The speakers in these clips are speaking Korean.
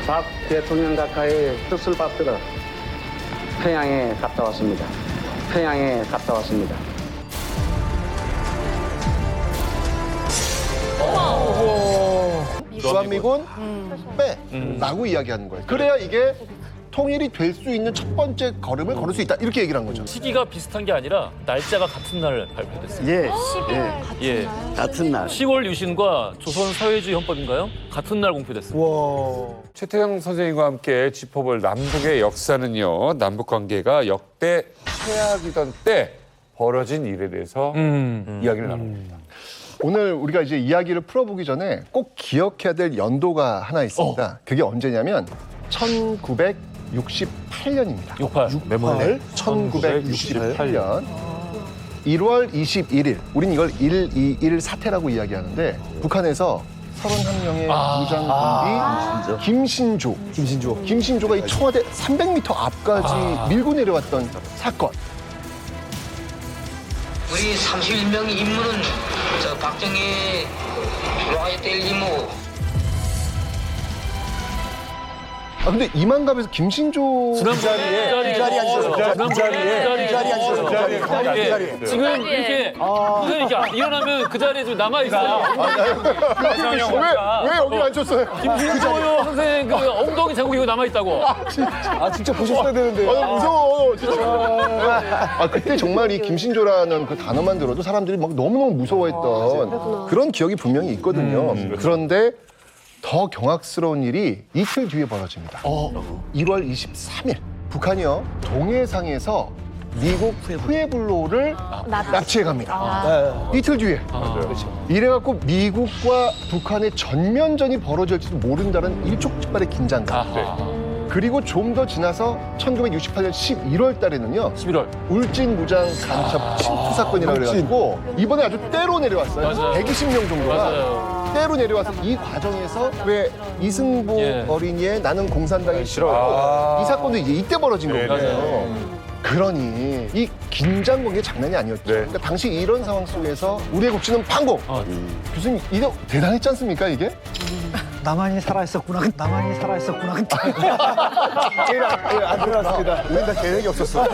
박 대통령 각하의 뜻을 받들어 평양에 갔다 왔습니다. 평양에 갔다 왔습니다. 주한미군 빼 라고 이야기하는 거예요. 그래야 이게 통일이 될 수 있는 첫 번째 걸음을 걸을 수 있다. 이렇게 얘기를 한 거죠. 시기가 비슷한 게 아니라 날짜가 같은 날 발표됐어요. 예, 예. 같은 날. 10월 유신과 조선 사회주의 헌법인가요? 같은 날 공표됐습니다. 최태영 선생님과 함께 짚어볼 남북의 역사는요. 남북 관계가 역대 최악이던 때 벌어진 일에 대해서 이야기를 나눕니다. 오늘 우리가 이제 이야기를 풀어보기 전에 꼭 기억해야 될 연도가 하나 있습니다. 그게 언제냐면 1968년입니다. 68. 1968년 1월 21일. 우린 이걸 121 사태라고 이야기하는데 북한에서 31명의 무장군이 김신조가 이 청와대 300m 앞까지 밀고 내려왔던 사건. 우리 31명 임무는 저 박정희 돌아가야 될 임무. 근데 이만갑에서 김신조 지난번에 그 자리에 앉으세요. 지금 이렇게 일어나면 그 자리에 좀 남아 있어요. 왜 여기 앉혔어요? 김신조 선생 그 엉덩이 자국이 남아 있다고. 진짜 보셨어야 되는데. 무서워 진짜. 그때 정말 이 김신조라는 그 단어만 들어도 사람들이 막 너무너무 무서워했던 그런 기억이 분명히 있거든요. 그런데 더 경악스러운 일이 이틀 뒤에 벌어집니다. 1월 23일 북한이요 동해상에서 미국 후에블로를 납치해 갑니다. 이틀 뒤에. 이래갖고 미국과 북한의 전면전이 벌어질지도 모른다는 일촉즉발의 긴장감. 그리고 좀 더 지나서 1968년 11월 달에는요. 11월. 울진 무장 간첩 침투 사건이라고 그래가지고 이번에 아주 때로 내려왔어요. 맞아요. 120명 정도가. 맞아요. 때로 내려와서 이 과정에서 왜 이승복 어린이의 나는 공산당이 싫어요. 이 사건도 이제 이때 벌어진 거거든요. 그러니 이 긴장 관계 장난이 아니었죠. 그러니까 당시 이런 상황 속에서 우리의 국지는 반공. 교수님 이거 대단했지 않습니까 이게? 나만이 살아있었구나. 나만이 살아있었구나. 안 들어왔습니다. 우린 다 계획이 없었어.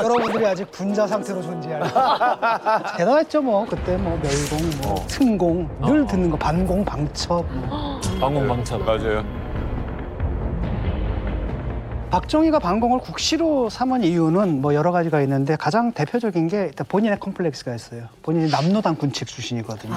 여러분들이 아직 분자 상태로 존재하는. 대단했죠 뭐. 그때 뭐 멸공, 뭐 승공, 늘 듣는 거 반공, 방첩. 방공방첩. 맞아요. 박정희가 반공을 국시로 삼은 이유는 뭐 여러 가지가 있는데 가장 대표적인 게 일단 본인의 컴플렉스가 있어요. 본인이 남로당 군칙 출신이거든요.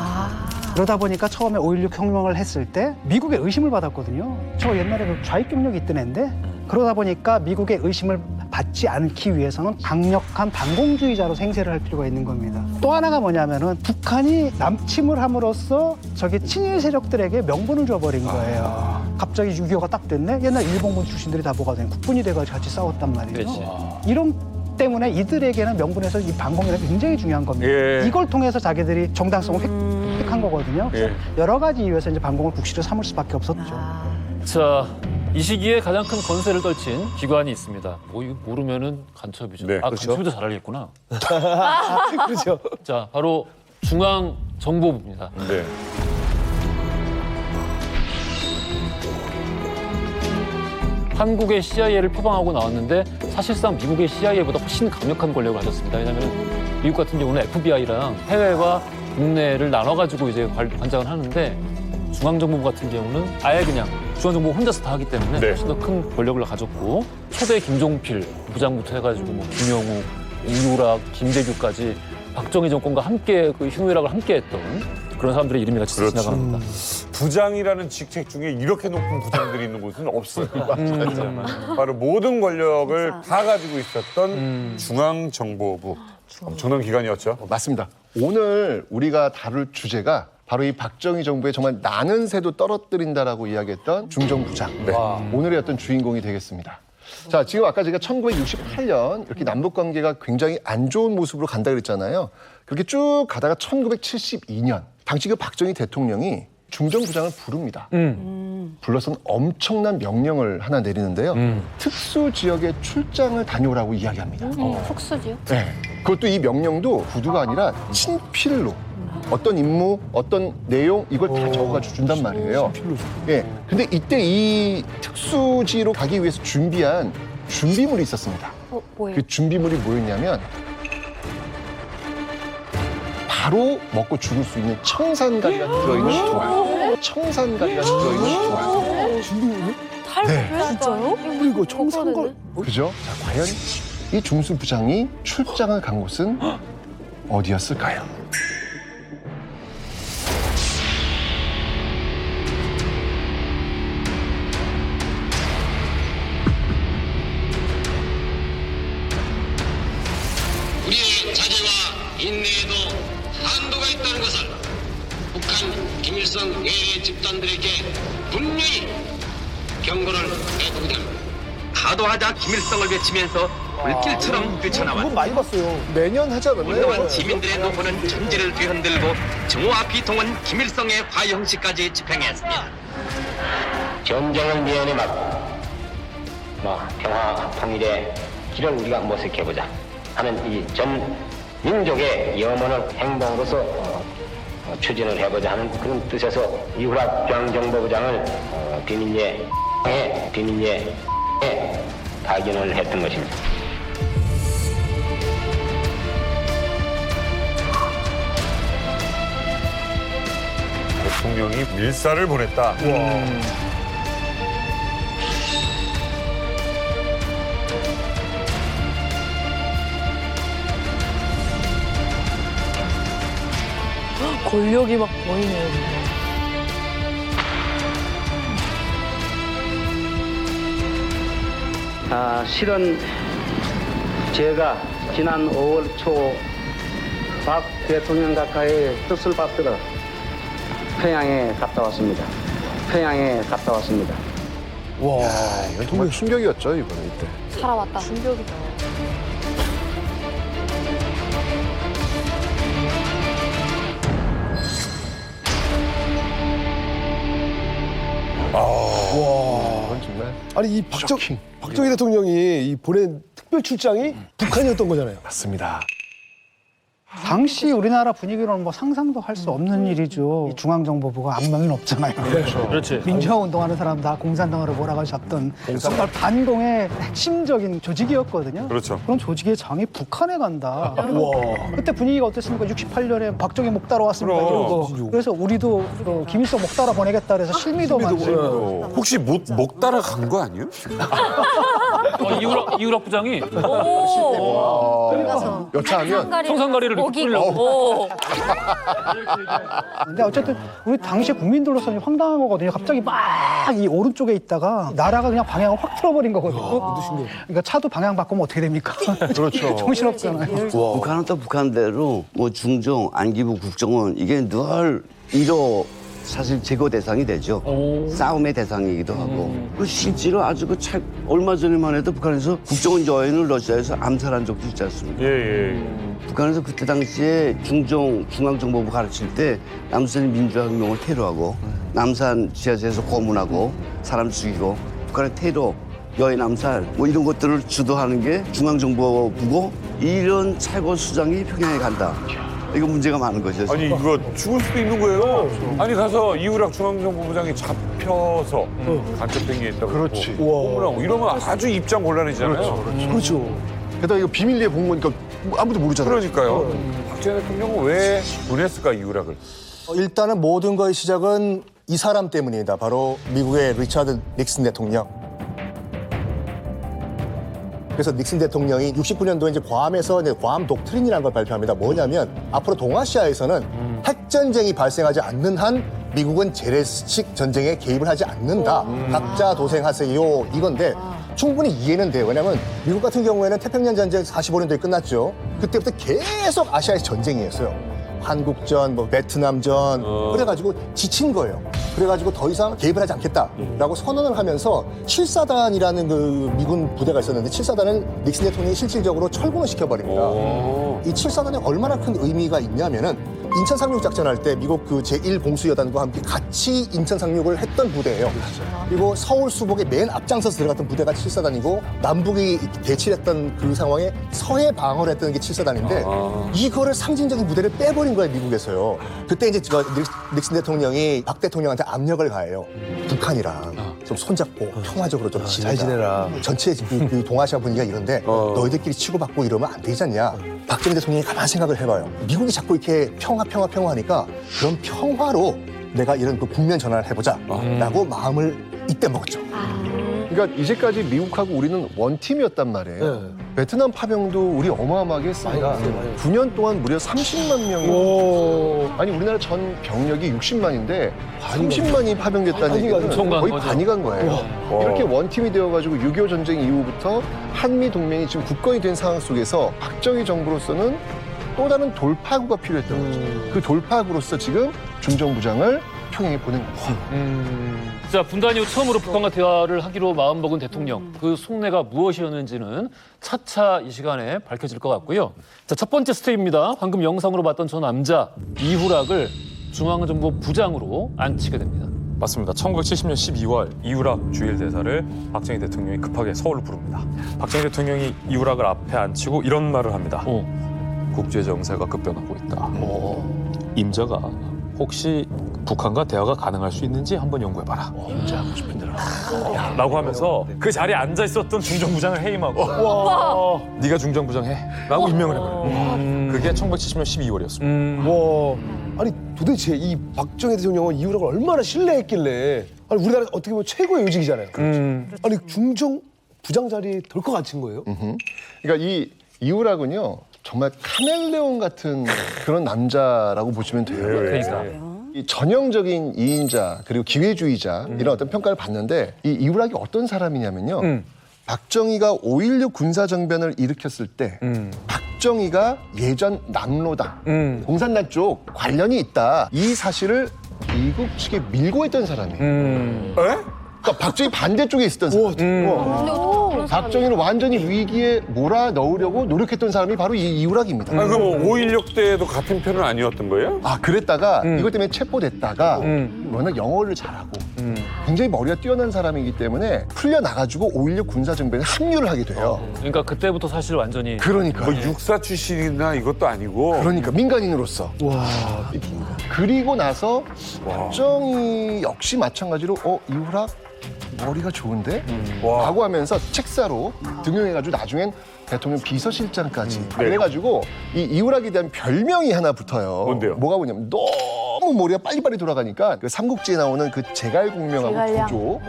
그러다 보니까 처음에 5.16 혁명을 했을 때 미국의 의심을 받았거든요. 저 옛날에 그 좌익 경력이 있던 애인데 그러다 보니까 미국의 의심을 받지 않기 위해서는 강력한 반공주의자로 생세를 할 필요가 있는 겁니다. 또 하나가 뭐냐면은 북한이 남침을 함으로써 저기 친일 세력들에게 명분을 줘버린 거예요. 갑자기 6.25가 딱 됐네? 옛날 일본군 출신들이 다 뭐가 된 국군이 돼가지고 같이 싸웠단 말이에요. 그렇지. 이런 때문에 이들에게는 명분에서 이 반공이라는 게 굉장히 중요한 겁니다. 예. 이걸 통해서 자기들이 정당성을 획득한 거거든요. 그래서 여러 가지 이유에서 이제 반공을 국시로 삼을 수밖에 없었죠. 자, 이 시기에 가장 큰 건세를 떨친 기관이 있습니다. 뭐 이거 모르면은 간첩이죠. 네, 그렇죠. 간첩도 잘 알겠구나. 그렇죠. 자, 바로 중앙정보부입니다. 네. 한국의 CIA를 표방하고 나왔는데 사실상 미국의 CIA보다 훨씬 강력한 권력을 가졌습니다. 왜냐하면 미국 같은 경우는 FBI랑 해외와 국내를 나눠가지고 이제 관장을 하는데 중앙정보부 같은 경우는 아예 그냥 중앙정보부 혼자서 다 하기 때문에 훨씬 더 큰 권력을 가졌고 초대 김종필 부장부터 해가지고 뭐 김영욱, 이유락, 김대규까지 박정희 정권과 함께 그 희노애락을 함께했던 그런 사람들의 이름이 같이 지나갑니다. 부장이라는 직책 중에 이렇게 높은 부장들이 있는 곳은 없어요. 바로 모든 권력을 다 가지고 있었던 중앙정보부. 엄청난 기관이었죠. 맞습니다. 오늘 우리가 다룰 주제가 바로 이 박정희 정부의 정말 나는 새도 떨어뜨린다라고 이야기했던 중정부장. 오늘의 어떤 주인공이 되겠습니다. 자, 지금 아까 제가 1968년 이렇게 남북 관계가 굉장히 안 좋은 모습으로 간다 그랬잖아요. 그렇게 쭉 가다가 1972년 당시 그 박정희 대통령이 중정부장을 부릅니다. 불러서는 엄청난 명령을 하나 내리는데요. 특수 지역에 출장을 다녀오라고 이야기합니다. 특수지요? 네. 그것도 이 명령도 구두가 아니라 친필로 어떤 임무, 어떤 내용 이걸 다 적어가지고 준단 말이에요. 예. 근데 이때 이 특수지로 가기 위해서 준비한 준비물이 있었습니다. 뭐예요? 그 준비물이 뭐였냐면 바로 먹고 죽을 수 있는 청산가리가 들어있는 도안. 청산가리가 들어있는 도안. 진짜요? 이거 청산걸. 그죠? 자, 과연 이 중수 부장이 출장을 간 곳은 어디였을까요? 우리의 자제와 인내에도 한도가 있다는 것을 북한 김일성 외래 집단들에게 분명히 경고를 해두고자 합니다. 가도하자 김일성을 외치면서 불길처럼 뛰쳐나와 그건 많이 봤어요. 매년 하잖아요. 운동한 시민들의 노고는 전제를 뒤흔들고 정오와 비통은 김일성의 화형식까지 집행했습니다. 전쟁을 미연에 막고 평화 통일의 길을 우리가 모색해보자 하는 이 전 민족의 염원을 행동으로서 추진을 해보자 하는 그런 뜻에서 이후락 중앙정보부장을 비밀리에 파견을 했던 것입니다. 대통령이 밀사를 보냈다. 권력이 막 보이네요. 실은 제가 지난 5월 초 박 대통령 가까이 뜻을 받들어 평양에 갔다 왔습니다. 와, 이건 정말 충격이었죠, 이번에 이때. 살아왔다. 충격이다. 이건 정말 아니 이 쇼킹. 박정희 대통령이 이 보낸 특별 출장이 북한이었던 거잖아요. 맞습니다. 당시 우리나라 분위기로는 뭐 상상도 할 수 없는 일이죠. 이 중앙정보부가 안명인 없잖아요. 그렇지. 민주화 운동하는 사람 다 공산당으로 몰아가셨던 정말 반공의 핵심적인 조직이었거든요. 그렇죠. 그런 조직의 장이 북한에 간다. 그때 분위기가 어땠습니까? 68년에 박정희 목 따러 왔습니까? 그럼. 이러고. 그래서 우리도 김일성 목 따러 보내겠다 그래서 실미도 만들고. 혹시 목 따라간 거 아니에요? 이우락 부장이 여차하면 청산가리를 이렇게 뿌리려고. 근데 어쨌든 우리 당시 국민들로서는 황당한 거거든요. 갑자기 막 이 오른쪽에 있다가 나라가 그냥 방향을 확 틀어버린 거거든요. 그러니까 차도 방향 바꾸면 어떻게 됩니까? 그렇죠. 정신없잖아요. 북한은 또 북한대로 뭐 중종, 안기부, 국정원 이게 늘 사실 제거 대상이 되죠. 싸움의 대상이기도 하고. 그 실제로 아주 얼마 전에만 해도 북한에서 국정원 여인을 러시아에서 암살한 적도 있지 않습니까? 예. 북한에서 그때 당시에 중앙정보부 가르칠 때 남수선이 민주화혁명을 테러하고 남산 지하철에서 고문하고 사람 죽이고 북한의 테러, 여인 암살 뭐 이런 것들을 주도하는 게 중앙정보부고 이런 최고 수장이 평양에 간다. 이거 문제가 많은 거죠. 아니 이거 죽을 수도 있는 거예요. 아니 가서 이우락 중앙정보부장이 잡혀서 간첩된 게 있다고. 그렇지. 고문하고 이러면 아주 입장 곤란해지잖아요. 그렇죠. 게다가 이거 비밀리에 본 거니까 아무도 모르잖아요. 그러니까요. 박정희 대통령은 왜 보냈을까 이우락을? 일단은 모든 거의 시작은 이 사람 때문입니다. 바로 미국의 리처드 닉슨 대통령. 그래서 닉슨 대통령이 69년도에 이제 괌에서 괌 독트린이라는 걸 발표합니다. 뭐냐면 앞으로 동아시아에서는 핵전쟁이 발생하지 않는 한 미국은 재래식 전쟁에 개입을 하지 않는다. 각자 도생하세요. 이건데 충분히 이해는 돼요. 왜냐하면 미국 같은 경우에는 태평양 전쟁 45년도에 끝났죠. 그때부터 계속 아시아에서 전쟁이었어요. 한국전, 뭐 베트남전 그래가지고 지친 거예요. 그래가지고 더 이상 개입을 하지 않겠다라고 선언을 하면서 7사단이라는 그 미군 부대가 있었는데 7사단을 닉슨 대통령이 실질적으로 철군을 시켜버립니다. 이 7사단이 얼마나 큰 의미가 있냐면은 인천 상륙 작전할 때 미국 그 제1공수여단과 함께 같이 인천 상륙을 했던 부대예요. 그리고 서울 수복의 맨 앞장서서 들어갔던 부대가 7사단이고 남북이 대치했던 그 상황에 서해 방어를 했던 게 7사단인데 이거를 상징적인 무대를 빼버린 거예요, 미국에서요. 그때 이제 닉슨 대통령이 박 대통령한테 압력을 가해요. 북한이랑 좀 손잡고 평화적으로 좀 잘 지내라. 전체 그 동아시아 분위기가 이런데 너희들끼리 치고받고 이러면 안 되지 않냐. 박정희 대통령이 가만히 생각을 해봐요. 미국이 자꾸 이렇게 평화 하니까 그럼 평화로 내가 이런 그 국면 전환을 해보자 라고 마음을 이때 먹었죠. 그러니까 이제까지 미국하고 우리는 원팀이었단 말이에요. 베트남 파병도 우리 어마어마하게 했습니다. 9년 동안 무려 30만 명이 아니 우리나라 전 병력이 60만인데 30만이 파병됐다는 얘기는 거의 반이 간 거예요. 이렇게 원팀이 되어가지고 6.25 전쟁 이후부터 한미 동맹이 지금 굳건히 된 상황 속에서 박정희 정부로서는 또 다른 돌파구가 필요했던 거죠. 그 돌파구로서 지금 중정부장을 평양에 보낸 거죠. 자, 분단 이후 처음으로 북한과 대화를 하기로 마음먹은 대통령. 그 속내가 무엇이었는지는 차차 이 시간에 밝혀질 것 같고요. 자, 첫 번째 스텝입니다. 방금 영상으로 봤던 저 남자 이후락을 중앙정부 부장으로 앉히게 됩니다. 맞습니다. 1970년 12월 이후락 주일대사를 박정희 대통령이 급하게 서울로 부릅니다. 박정희 대통령이 이후락을 앞에 앉히고 이런 말을 합니다. 국제 정세가 급변하고 있다. 임자가 혹시 북한과 대화가 가능할 수 있는지 한번 연구해봐라. 하고 싶은 대로. 라고 하면서 그 자리에 앉아 있었던 중정부장을 해임하고 네가 중정부장 해. 라고 임명을 해버려요. 그게 1970년 12월이었습니다. 아니 도대체 이 박정희 대통령은 이후락을 얼마나 신뢰했길래 아니 우리나라 어떻게 보면 최고의 요직이잖아요. 아니 중정 부장 자리에 덜컥 앉힌 거예요? 그러니까 이 이후락은요 정말 카멜레온 같은 그런 남자라고 보시면 돼요. 그러니까. 이 전형적인 이인자 그리고 기회주의자 이런 어떤 평가를 받는데 이 이후락이 어떤 사람이냐면요. 박정희가 5.16 군사정변을 일으켰을 때 박정희가 예전 남로당 공산당 쪽 관련이 있다. 이 사실을 미국 측에 밀고 있던 사람이에요. 그러니까 박정희 반대쪽에 있었던 사람. 박정희를 완전히 위기에 몰아넣으려고 노력했던 사람이 바로 이 이후락입니다. 아, 그럼 5.16 때도 같은 편은 아니었던 거예요? 아, 그랬다가 이것 때문에 체포됐다가 워낙 영어를 잘하고 굉장히 머리가 뛰어난 사람이기 때문에 풀려나가지고 5.16 군사정변에 합류를 하게 돼요. 그러니까 그때부터 사실 완전히 그러니까. 뭐 육사 출신이나 이것도 아니고. 그러니까 민간인으로서. 그리고 나서 박정희 역시 마찬가지로 이후락 머리가 좋은데? 라고 하면서 책사로 등용해가지고 나중엔 대통령 비서실장까지. 그래가지고 이 이후락에 대한 별명이 하나 붙어요. 뭔데요? 뭐가 뭐냐면 너무 머리가 빨리빨리 돌아가니까 그 삼국지에 나오는 그 제갈공명하고 조조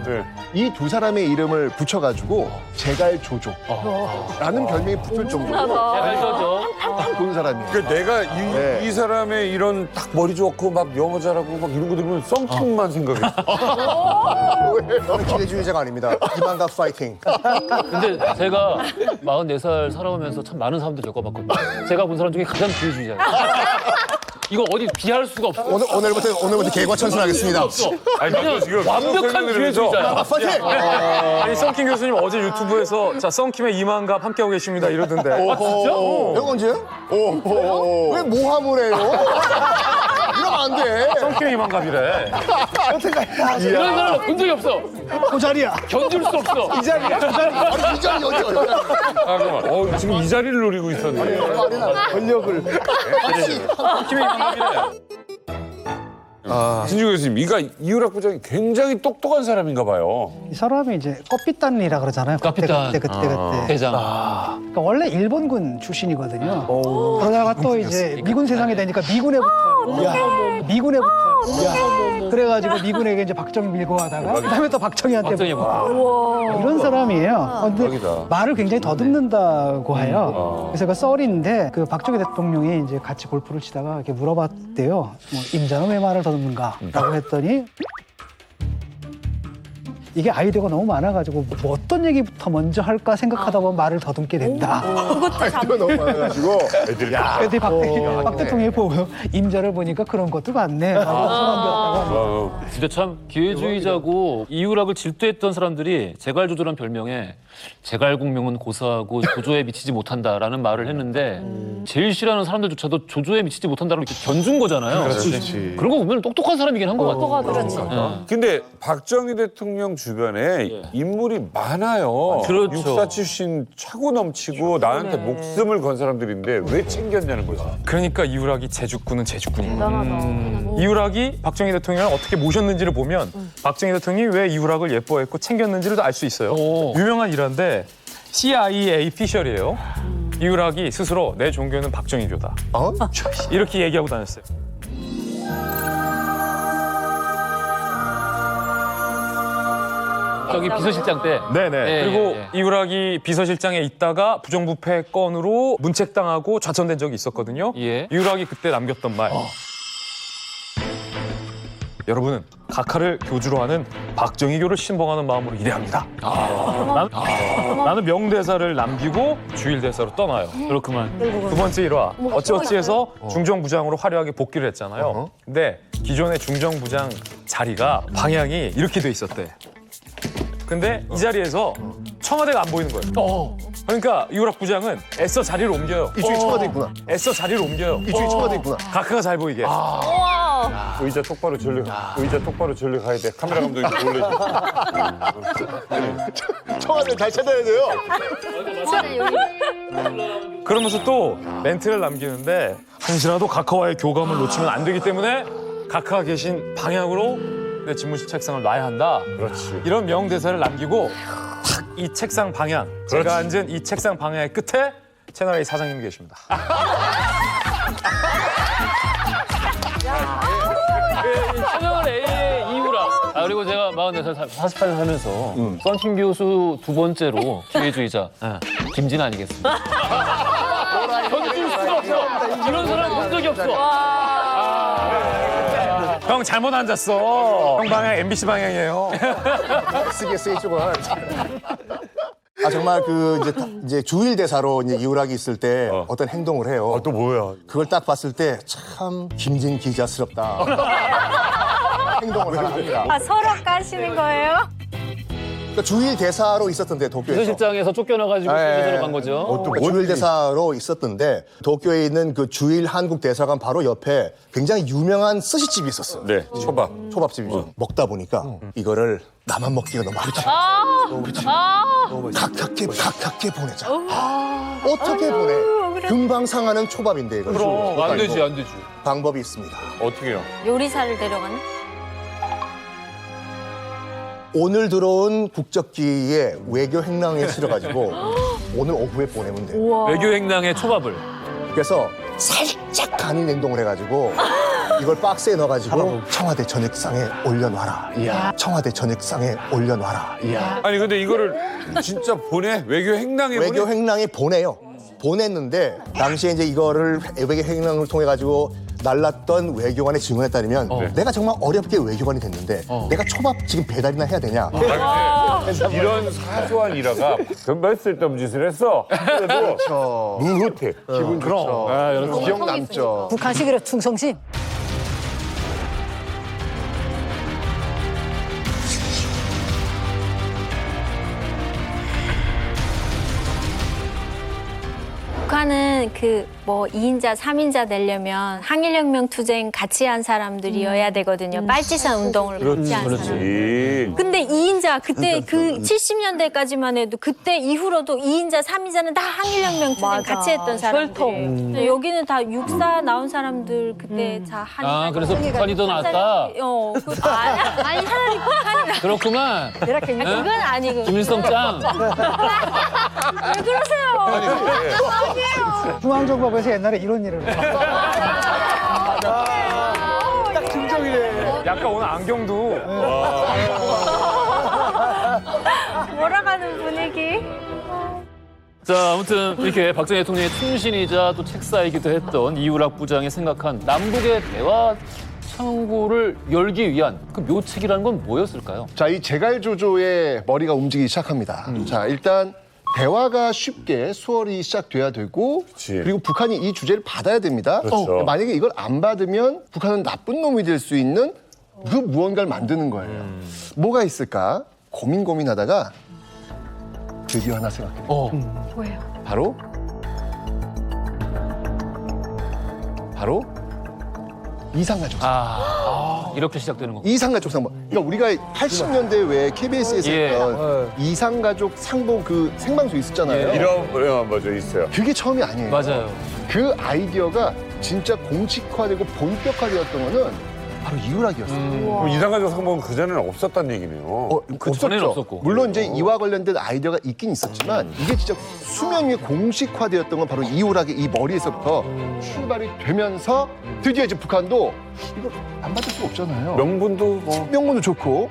이 두 사람의 이름을 붙여가지고 제갈조조라는 별명이 붙을 정도로 제갈조조 딱 좋은 사람이에요. 그러니까 내가 이 사람의 이런 딱 머리 좋고 막 영어 잘하고 막 이런 거 들으면 썸씽만 생각했어. 저는 기대주의자가 아닙니다. 이만갑 파이팅. 근데 제가 44살 살아오면서 참 많은 사람들 겪어봤거든요. 제가 본 사람 중에 가장 기회주의자예요. 이거 어디 비할 수가 없어. 오늘부터 개과천선하겠습니다. 아니, 나도 지금 완벽한 기회주의자야. 파이팅! 아니 썬킴 교수님 어제 유튜브에서 자 썬킴의 이만갑 함께하고 계십니다 이러던데. 진짜? 이거 언제요? 왜 모함을 해요? 이러면 안 돼. 썬킴의 이만갑이래. 이런 사람 본 적이 없어. 그 자리야. 견딜 수 없어. 이 자리야. 아니, 이 자리 어디 어디? 잠깐만. 지금 이 자리를 노리고 있었네. 권력을. 썬킴의 이만갑이래. 신주 교수님, 이후락 부장이 굉장히 똑똑한 사람인가 봐요. 이 사람이 이제 껍비단이라 그러잖아요. 껍비단. 그때. 대장. 그러니까 원래 일본군 출신이거든요. 그러다가 또 이제 미군 세상이 되니까 미군에 붙어요. 그래가지고 미군에게 이제 박정희 밀고 가다가 그다음에 또 박정희한테 붙고. 이런 사람이에요. 근데 대박이다. 말을 굉장히 더듬는다고 해요. 그래서 그 썰인데 그 박정희 대통령이 이제 같이 골프를 치다가 이렇게 물어봤대요. 뭐 임자는 왜 말을 더듬는가? 라고 했더니 이게 아이디어가 너무 많아가지고 뭐 어떤 얘기부터 먼저 할까 생각하다 보면 말을 더듬게 된다. 아이디어 너무 많아가지고 애들이 근데 박 대통령이 보고 임자를 보니까 그런 것도 많네. 라고 소망되었다고 합니다. 진짜 참 기회주의자고 이유락을 질투했던 사람들이 제갈조조란 별명에 제갈공명은 고사하고 조조에 미치지 못한다라는 말을 했는데 제일 싫어하는 사람들조차도 조조에 미치지 못한다라고 이렇게 견준 거잖아요. 그렇지. 그런 거 보면 똑똑한 사람이긴 한 것 같아요. 똑똑하더라고요. 근데 박정희 대통령 주변에 인물이 많아요. 그렇죠. 육사 출신 차고 넘치고 나한테 목숨을 건 사람들인데 왜 챙겼냐는 거죠. 그러니까 이유락이 제주꾼은 제주꾼인 거예요. 대단하다. 이유락이 박정희 대통령을 어떻게 모셨는지를 보면 박정희 대통령이 왜 이유락을 예뻐했고 챙겼는지를 알 수 있어요. 유명한 일화인데 CIA 피셜이에요. 이유락이 스스로 내 종교는 박정희교다. 이렇게 얘기하고 다녔어요. 저기 비서실장 때. 네네. 예, 그리고 예, 이유락이 비서실장에 있다가 부정부패 건으로 문책당하고 좌천된 적이 있었거든요. 예. 이유락이 그때 남겼던 말. 여러분은 각하를 교주로 하는 박정희교를 신봉하는 마음으로 일해야 합니다. 나는 명대사를 남기고 주일대사로 떠나요. 그렇구만. 두 번째 일화. 어찌어찌해서 중정부장으로 화려하게 복귀를 했잖아요. 근데 기존의 중정부장 자리가 방향이 이렇게 돼 있었대. 근데 이 자리에서 청와대가 안 보이는 거예요. 그러니까 이유락 부장은 애써 자리를 옮겨요. 이쪽에 청와대 있구나. 애써 자리를 옮겨요. 이쪽에 청와대 있구나. 각하가 잘 보이게. 의자 똑바로 절려. 의자 똑바로 절려 가야 돼. 카메라 감독이 놀래죠. 청와대 잘 찾아야 돼요. 그러면서 또 멘트를 남기는데 한시라도 각하와의 교감을 놓치면 안 되기 때문에 각하가 계신 방향으로 내 집무실 책상을 놔야 한다. 그렇지. 이런 명대사를 남기고 탁 이 책상 방향, 제가 앉은 이 책상 방향의 끝에 채널A 사장님이 계십니다. 채널 A의 이유락. 그리고 제가 44살, 48살 살면서 썬팅 교수 두 번째로 기회주의자 김진 아니겠습니까? 견딜 수가 없어. 이런 사람 본 적이 없어. 형 잘못 앉았어. 형 방향 MBC 방향이에요. SBS 이쪽은. 정말 이제 주일 대사로 이제 이유락이 있을 때 어떤 행동을 해요. 또 뭐야? 그걸 딱 봤을 때 참 김진 기자스럽다. 행동을 하나 합니다. 서로 까시는 거예요? 그러니까 주일 대사로 있었던데 도쿄에서. 비서실장에서 쫓겨나가지고 대사로 간 거죠. 주일 대사로 있었던데 도쿄에 있는 그 주일 한국 대사관 바로 옆에 굉장히 유명한 스시집이 있었어요. 네, 초밥. 초밥집이죠. 먹다 보니까 이거를 나만 먹기가 너무 그렇지. 가깝게 보내자. 어떻게 보내? 금방 상하는 초밥인데 이거. 그럼 안 되지, 안 되지. 방법이 있습니다. 어떻게 해요? 요리사를 데려가는? 오늘 들어온 국적기에 외교 행랑에 실어가지고 오늘 오후에 보내면 돼요. 외교 행랑의 초밥을. 그래서 살짝 간이 냉동을 해가지고 이걸 박스에 넣어가지고 청와대 전역상에 올려놔라. 청와대 전역상에 올려놔라. 아니 근데 이거를 진짜 보내? 외교 행랑에 외교 보내? 행랑에 보내요. 보냈는데 당시에 이제 이거를 외교 행랑을 통해 가지고 날랐던 외교관의 증언에 따르면 내가 정말 어렵게 외교관이 됐는데 내가 초밥 지금 배달이나 해야 되냐? 이런 사소한 일화가 정말 쓸데없는 짓을 했어. 그래도 뭉긋해. 기분 좋죠. 기억 남죠. 북한식으로 충성심. 북한은 그 뭐 2인자, 3인자 되려면 항일혁명 투쟁 같이 한 사람들이어야 되거든요. 빨치산 운동을 같이 한 사람. 근데 2인자 그때 그 70년대까지만 해도 그때 이후로도 2인자, 3인자는 다 항일혁명 투쟁 같이 했던 사람들. 여기는 다 육사 나온 사람들 그때 다 한. 그래서 북한이 더 낫다. 아니 차라리 북한이. 그렇구만. 그건 아니고. 김일성 짱. 왜 그러세요? 아니에요. 중앙정보부에서 옛날에 이런 일을 딱 긍정이네. 약간 오늘 안경도 몰아가는 분위기. 자, 아무튼 이렇게 박정희 대통령의 충신이자 또 책사이기도 했던 이유락 부장이 생각한 남북의 대화 창고를 열기 위한 그 묘책이라는 건 뭐였을까요? 자, 이 제갈조조의 머리가 움직이기 시작합니다. 자, 일단 대화가 쉽게 수월히 시작돼야 되고 그리고 북한이 이 주제를 받아야 됩니다. 그렇죠. 만약에 이걸 안 받으면 북한은 나쁜 놈이 될 수 있는 그 무언가를 만드는 거예요. 뭐가 있을까? 고민하다가 드디어 하나 생각해요. 뭐예요? 바로 이상가족. 이렇게 시작되는 거. 이상가족 상봉. 그러니까 우리가 80년대 왜 KBS에서 예. 했던 이상가족 상봉 그 생방송 있었잖아요. 이런 맞아 있어요. 그게 처음이 아니에요. 맞아요. 그 아이디어가 진짜 공식화되고 본격화되었던 거는 바로 이유락이었어요. 그럼 이상가족 상봉은 그전에는 없었다는 얘기네요. 그 전에는 없었고. 물론 이제 이와 관련된 아이디어가 있긴 있었지만 이게 진짜 수면 위에 공식화되었던 건 바로 이유락의 이 머리에서부터 출발이 되면서 드디어 이제 북한도 이거 안 받을 수가 없잖아요. 명분도 좋고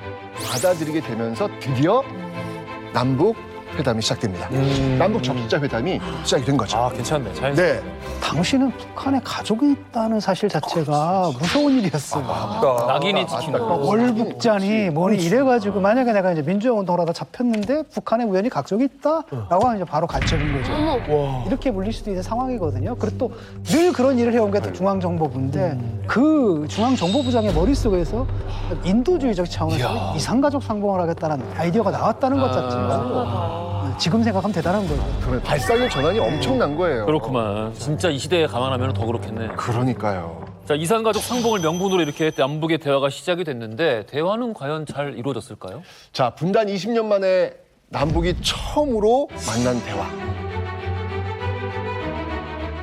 받아들이게 되면서 드디어 남북 회담이 시작됩니다. 남북 적시자 회담이 시작이 된 거죠. 괜찮네. 네. 당시는 북한에 가족이 있다는 사실 자체가 무서운 일이었어요. 낙인이 찍힌다. 월북자니 뭐니 이래가지고 만약에 내가 이제 민주화운동을 하다 잡혔는데 북한에 우연히 가족이 있다라고 하면 이제 바로 간첩인 거죠. 이렇게 물릴 수도 있는 상황이거든요. 그리고 또 늘 그런 일을 해온 게 또 중앙정보부인데 그 중앙정보부장의 머릿속에서 인도주의적 차원에서 이상가족 상봉을 하겠다는 아이디어가 나왔다는 것 자체가 지금 생각하면 대단한 거죠. 그러면 발상의 전환이 엄청난 거예요. 그렇구만. 진짜 이 시대에 감안하면 더 그렇겠네. 그러니까요. 자, 이산가족 상봉을 명분으로 이렇게 남북의 대화가 시작이 됐는데 대화는 과연 잘 이루어졌을까요? 자, 분단 20년 만에 남북이 처음으로 만난 대화.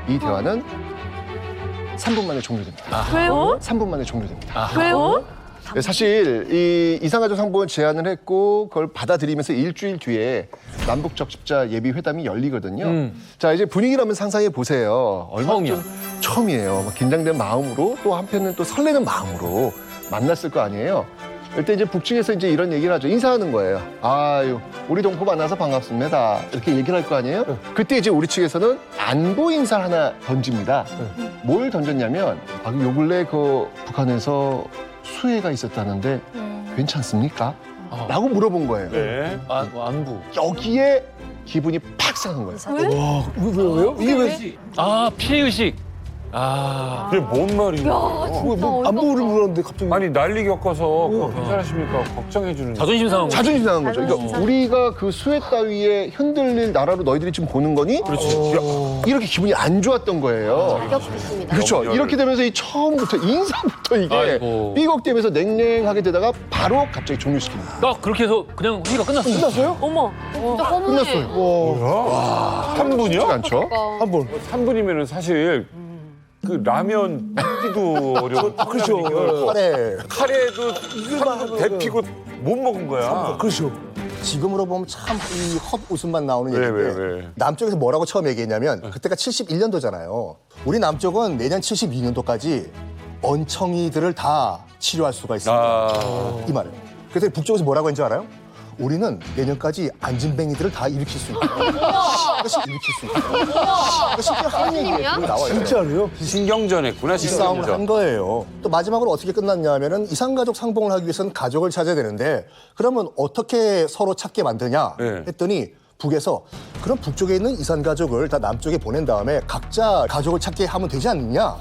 이 대화는 3분 만에 종료됩니다. 왜요? 3분 만에 종료됩니다. 왜요? 네, 사실 이 이상가족 상봉을 제안을 했고 그걸 받아들이면서 일주일 뒤에 남북 적십자 예비 회담이 열리거든요. 자, 이제 분위기를 한번 상상해 보세요. 처음이에요. 막 긴장된 마음으로 또 한편은 또 설레는 마음으로 만났을 거 아니에요. 그때 이제 북측에서 이제 이런 얘기를 하죠. 인사하는 거예요. 아유, 우리 동포 만나서 반갑습니다. 이렇게 얘기를 할 거 아니에요? 그때 이제 우리 측에서는 안보 인사를 하나 던집니다. 뭘 던졌냐면 요 근래 그 북한에서 수해가 있었다는데 괜찮습니까? 라고 물어본 거예요. 네. 안부. 여기에 기분이 팍 상한 거예요. 왜요? 이게 왜? 피해의식. 그게 뭔 말이에요? 안보를 물었는데 갑자기. 아니 난리 겪어서 괜찮으십니까? 걱정해 주는. 자존심 상한 거죠. 자존심 상한 거죠. 그러니까 우리가 그 수해 따위에 흔들릴 나라로 너희들이 지금 보는 거니? 이렇게 기분이 안 좋았던 거예요. 그렇죠. 이렇게 되면서 이 처음부터 인사부터 이게 삐걱대면서 냉랭하게 되다가 바로 갑자기 종료시킵니다. 그렇게 해서 그냥 회의가 끝났어요. 끝났어요? 어머, 진짜 허무해. 끝났어요. 뭐야? 3분이요? 쉽지가 않죠? 한 번. 3분이면은 사실 그 라면 먹기도 어려워. 그렇죠. 카레도 3분 데피고 못 먹은 거야. 그렇죠. 지금으로 보면 참 이 헛웃음만 나오는 왜, 얘기인데 왜? 남쪽에서 뭐라고 처음 얘기했냐면 그때가 71년도잖아요. 우리 남쪽은 내년 72년도까지 언청이들을 다 치료할 수가 있습니다. 이 말을. 그래서 북쪽에서 뭐라고 했는지 알아요? 우리는 내년까지 안진뱅이들을 다 일으킬 수 있다. 일으킬 수 있다. 실제 하는 얘기가 나와요. 진짜로요? 신경전했구나, 이 싸움을 한 거예요. 또 마지막으로 어떻게 끝났냐면은 이상가족 상봉을 하기 위해서는 가족을 찾아야 되는데 그러면 어떻게 서로 찾게 만드냐 했더니 북에서 그럼 북쪽에 있는 이산가족을 다 남쪽에 보낸 다음에 각자 가족을 찾게 하면 되지 않느냐.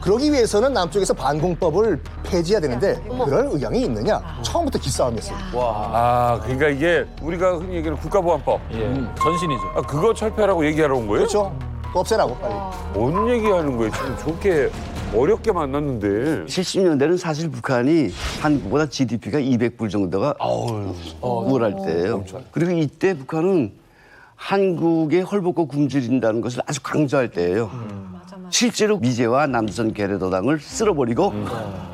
그러기 위해서는 남쪽에서 반공법을 폐지해야 되는데 그럴 의향이 있느냐. 처음부터 기싸움이었어요. 그러니까 이게 우리가 흔히 얘기하는 국가보안법. 전신이죠. 그거 철폐하라고 얘기하러 온 거예요? 그렇죠. 그거 없애라고 빨리. 뭔 얘기하는 거예요? 지금 좋게 어렵게 만났는데. 70년대는 사실 북한이 한국보다 GDP가 200불 정도가 우월할 때예요. 그리고 이때 북한은 한국의 헐벗고 굶주린다는 것을 아주 강조할 때예요. 실제로 미제와 남조선 계례도당을 쓸어버리고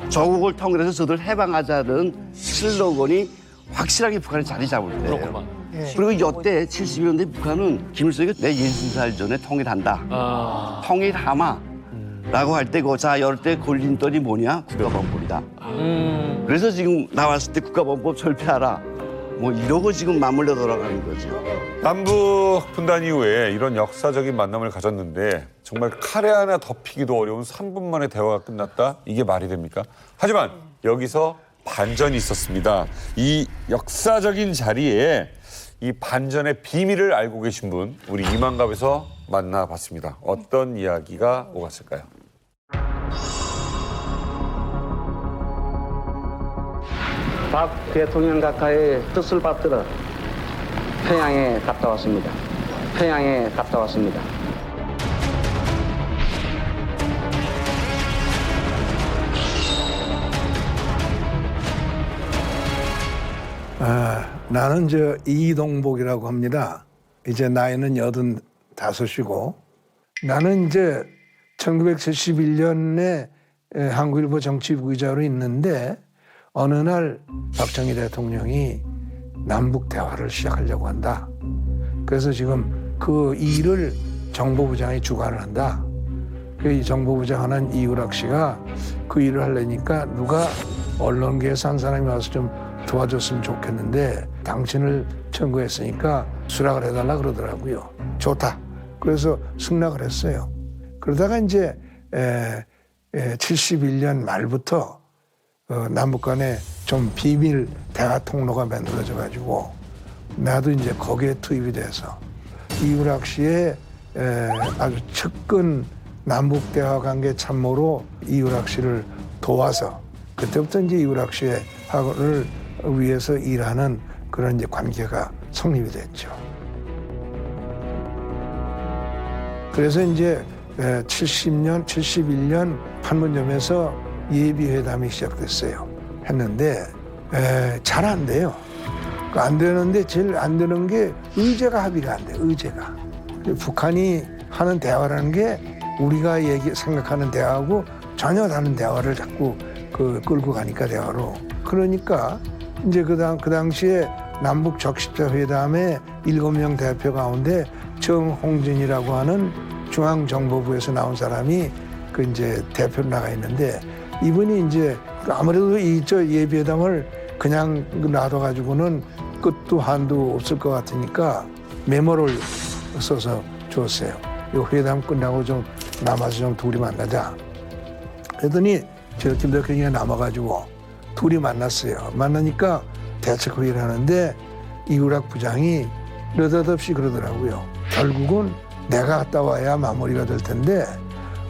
조국을 통일해서 저들 해방하자는 슬로건이 확실하게 북한에 자리 잡을 때예요. 그리고 이때 70년대 북한은 김일성이 내 60살 전에 통일한다. 통일하마. 라고 할 때, 자, 열 때 걸림돌이 뭐냐? 국가범법이다. 그래서 지금 나왔을 때 국가범법 철폐하라. 뭐 이러고 지금 맞물려 돌아가는 거죠. 남북 분단 이후에 이런 역사적인 만남을 가졌는데 정말 카레 하나 덮이기도 어려운 3분 만에 대화가 끝났다? 이게 말이 됩니까? 하지만 여기서 반전이 있었습니다. 이 역사적인 자리에 이 반전의 비밀을 알고 계신 분 우리 이만갑에서 만나봤습니다. 어떤 이야기가 오갔을까요? 박 대통령 각하의 뜻을 받들어 평양에 갔다 왔습니다. 평양에 갔다 왔습니다. 나는 이동복이라고 합니다. 이제 나이는 85이고 나는 이제 1971년에 한국일보 정치부 기자로 있는데 어느 날 박정희 대통령이 남북 대화를 시작하려고 한다. 그래서 지금 그 일을 정보부장이 주관을 한다. 그 정보부장 하는 이우락 씨가 그 일을 하려니까 누가 언론계에서 한 사람이 와서 좀 도와줬으면 좋겠는데 당신을 청구했으니까 수락을 해달라 그러더라고요. 좋다. 그래서 승낙을 했어요. 그러다가 이제 71년 말부터 남북 간에 좀 비밀 대화 통로가 만들어져 가지고 나도 이제 거기에 투입이 돼서 이우락 씨의 아주 측근 남북 대화 관계 참모로 이우락 씨를 도와서 그때부터 이제 이우락 씨를 위해서 일하는 그런 이제 관계가 성립이 됐죠. 그래서 이제 71년 판문점에서 예비회담이 시작됐어요. 했는데 잘 안 돼요. 안 되는데 제일 안 되는 게 의제가 합의가 안 돼요. 의제가. 북한이 하는 대화라는 게 우리가 생각하는 대화하고 전혀 다른 대화를 자꾸 끌고 가니까 대화로. 그러니까 이제 그 당시에 남북 적십자 회담에 7명 대표 가운데 정홍진이라고 하는 중앙정보부에서 나온 사람이 이제 대표로 나가 있는데 이분이 이제 아무래도 예비회담을 그냥 놔둬가지고는 끝도 한도 없을 것 같으니까 메모를 써서 줬어요. 이 회담 끝나고 좀 남아서 좀 둘이 만나자. 그랬더니 저 김 대표가 남아가지고 둘이 만났어요. 만나니까 대책회의를 하는데 이우락 부장이 느닷없이 그러더라고요. 결국은 내가 갔다 와야 마무리가 될 텐데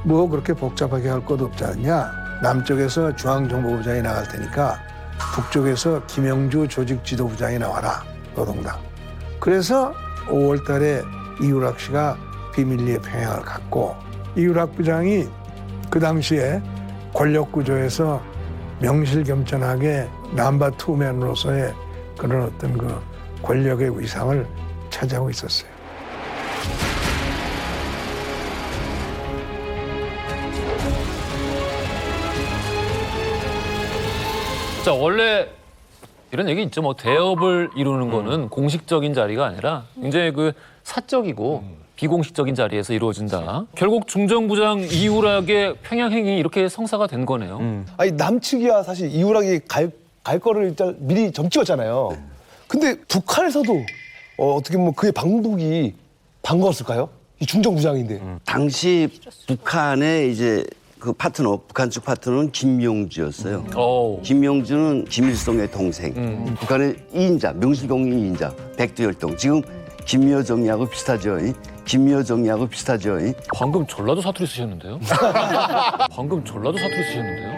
뭐 그렇게 복잡하게 할 것도 없지 않냐. 남쪽에서 중앙정보부장이 나갈 테니까 북쪽에서 김영주 조직지도부장이 나와라. 노동당. 그래서 5월 달에 이우락 씨가 비밀리에 평양을 갔고 이우락 부장이 그 당시에 권력구조에서 명실겸손하게 넘버 투맨으로서의 그런 어떤 그 권력의 위상을 차지하고 있었어요. 자, 원래 이런 얘기 있죠. 뭐 대업을 이루는 거는 공식적인 자리가 아니라 굉장히 그 사적이고 비공식적인 자리에서 이루어진다. 결국 중정부장 이우락의 평양 행이 이렇게 성사가 된 거네요. 아니 남측이야 사실 이우락이 갈 거를 일단 미리 점 찍었잖아요. 근데 북한에서도 어떻게 보면 그의 방북이 반가웠을까요? 이 중정부장인데. 당시 북한의 이제 그 파트너, 북한 측 파트너는 김용주였어요. 김용주는 김일성의 동생. 북한의 2인자, 명실공히 2인자, 백두혈통. 지금 김여정이하고 비슷하죠. 김여정이하고 비슷하죠. 방금 전라도 사투리 쓰셨는데요? 방금 전라도 사투리 쓰셨는데요?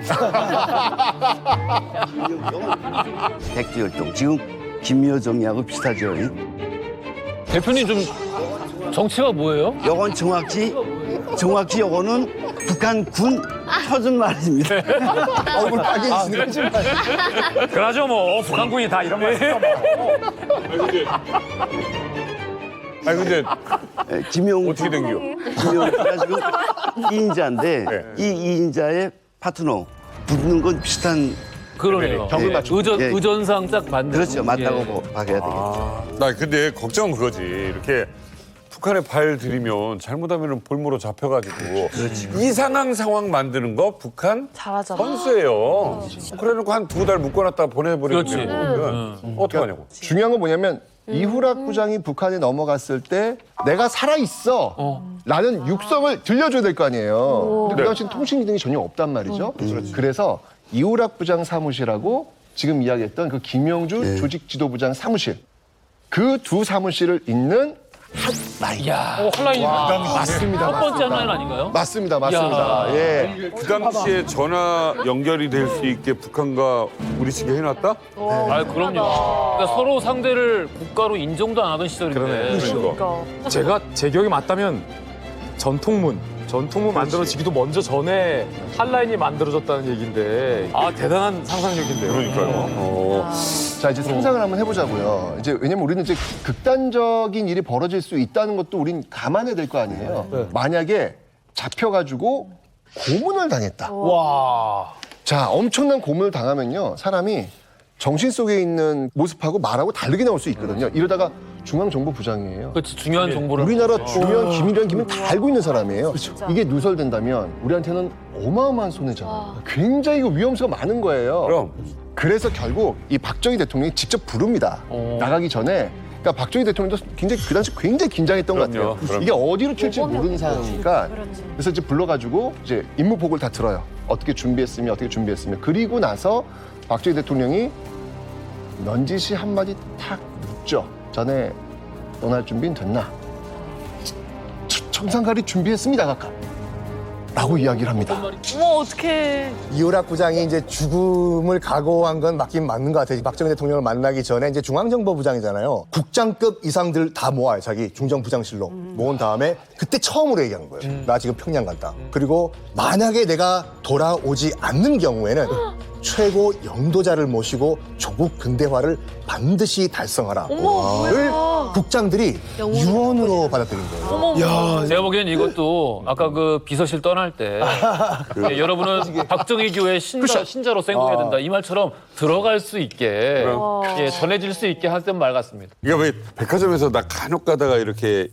백두혈통. 지금 김여정이하고 비슷하죠. 대표님 좀 정치가 뭐예요? 요건 정확히 요거는 북한 군 표준말입니다. 얼굴 빨개지시네. 그러죠 뭐 북한군이 다 이런 말 했어 아니 근데 김용 어떻게 된겨? 김용주가 지금 2인자인데 이 2인자의 파트너 붙는 건 비슷한 그러네요. 벽을 맞추고. 의전상 딱 맞는. 그렇죠. 맞다고 봐야 되겠죠. 나 근데 걱정은 그거지. 이렇게 북한에 발 들이면 잘못하면 볼모로 잡혀가지고 이상한 상황 만드는 거 북한 선수예요. 그래놓고 한 2달 묶어놨다 보내버리면 어떡하냐고. 중요한 건 뭐냐면 이후락 부장이 북한에 넘어갔을 때 내가 살아있어 라는 육성을 들려줘야 될 거 아니에요. 근데 그 당시엔 통신 기능이 전혀 없단 말이죠. 그래서 이후락 부장 사무실하고 지금 이야기했던 그 김영주 조직 지도부장 사무실, 그 두 사무실을 잇는 핫라인. 핫라인 맞습니다. 첫 번째 핫라인 아닌가요? 맞습니다. 맞습니다. 예. 그 당시에 전화 연결이 될 수 있게 북한과 우리 측에 해놨다? 아, 그럼요. 그러니까 서로 상대를 국가로 인정도 안 하던 시절인데. 제가 제 기억이 맞다면 전통문 만들어지기도 먼저 전에 핫라인이 만들어졌다는 얘기인데 대단한 상상력인데요. 그러니까요. 자, 이제 상상을 한번 해보자고요. 이제 왜냐면 우리는 이제 극단적인 일이 벌어질 수 있다는 것도 우린 감안해야 될 거 아니에요. 만약에 잡혀가지고 고문을 당했다. 와. 자, 엄청난 고문을 당하면요, 사람이 정신 속에 있는 모습하고 말하고 다르게 나올 수 있거든요. 이러다가 중앙정보부장이에요. 그렇지, 중요한 정보를. 우리나라 중요한 기밀이라는 기밀 다 알고 있는 사람이에요. 이게 누설된다면 우리한테는 어마어마한 손해잖아요. 굉장히 이거 위험수가 많은 거예요. 그럼. 그래서 결국 이 박정희 대통령이 직접 부릅니다. 나가기 전에. 그러니까 박정희 대통령도 굉장히 그 당시 굉장히 긴장했던 것 같아요. 이게 어디로 튈지 모르는 상황이니까. 그래서 이제 불러가지고 이제 임무 보고를 다 들어요. 어떻게 준비했으며 그리고 나서 박정희 대통령이 넌지시 한마디 탁 묻죠. 전에 떠날 준비는 됐나? 청산가리 준비했습니다, 각하. 라고 이야기를 합니다. 어머, 어떡해. 이후락 부장이 이제 죽음을 각오한 건 맞긴 맞는 것 같아요. 박정희 대통령을 만나기 전에 이제 중앙정보부장이잖아요. 국장급 이상들 다 모아요. 자기 중정부장실로 모은 다음에 그때 처음으로 얘기한 거예요. 나 지금 평양 간다. 그리고 만약에 내가 돌아오지 않는 경우에는 최고 영도자를 모시고 조국 근대화를 반드시 달성하라. 를 국장들이 유언으로 받아들인 거예요. 제가 보기엔 이것도 아까 그 비서실 떠날 때 예, 여러분은 박정희 교회 신자로 생각해야 된다. 이 말처럼 들어갈 수 있게 예, 전해질 수 있게 하던 말 같습니다. 그러니까 왜 백화점에서 나 간혹 가다가 이렇게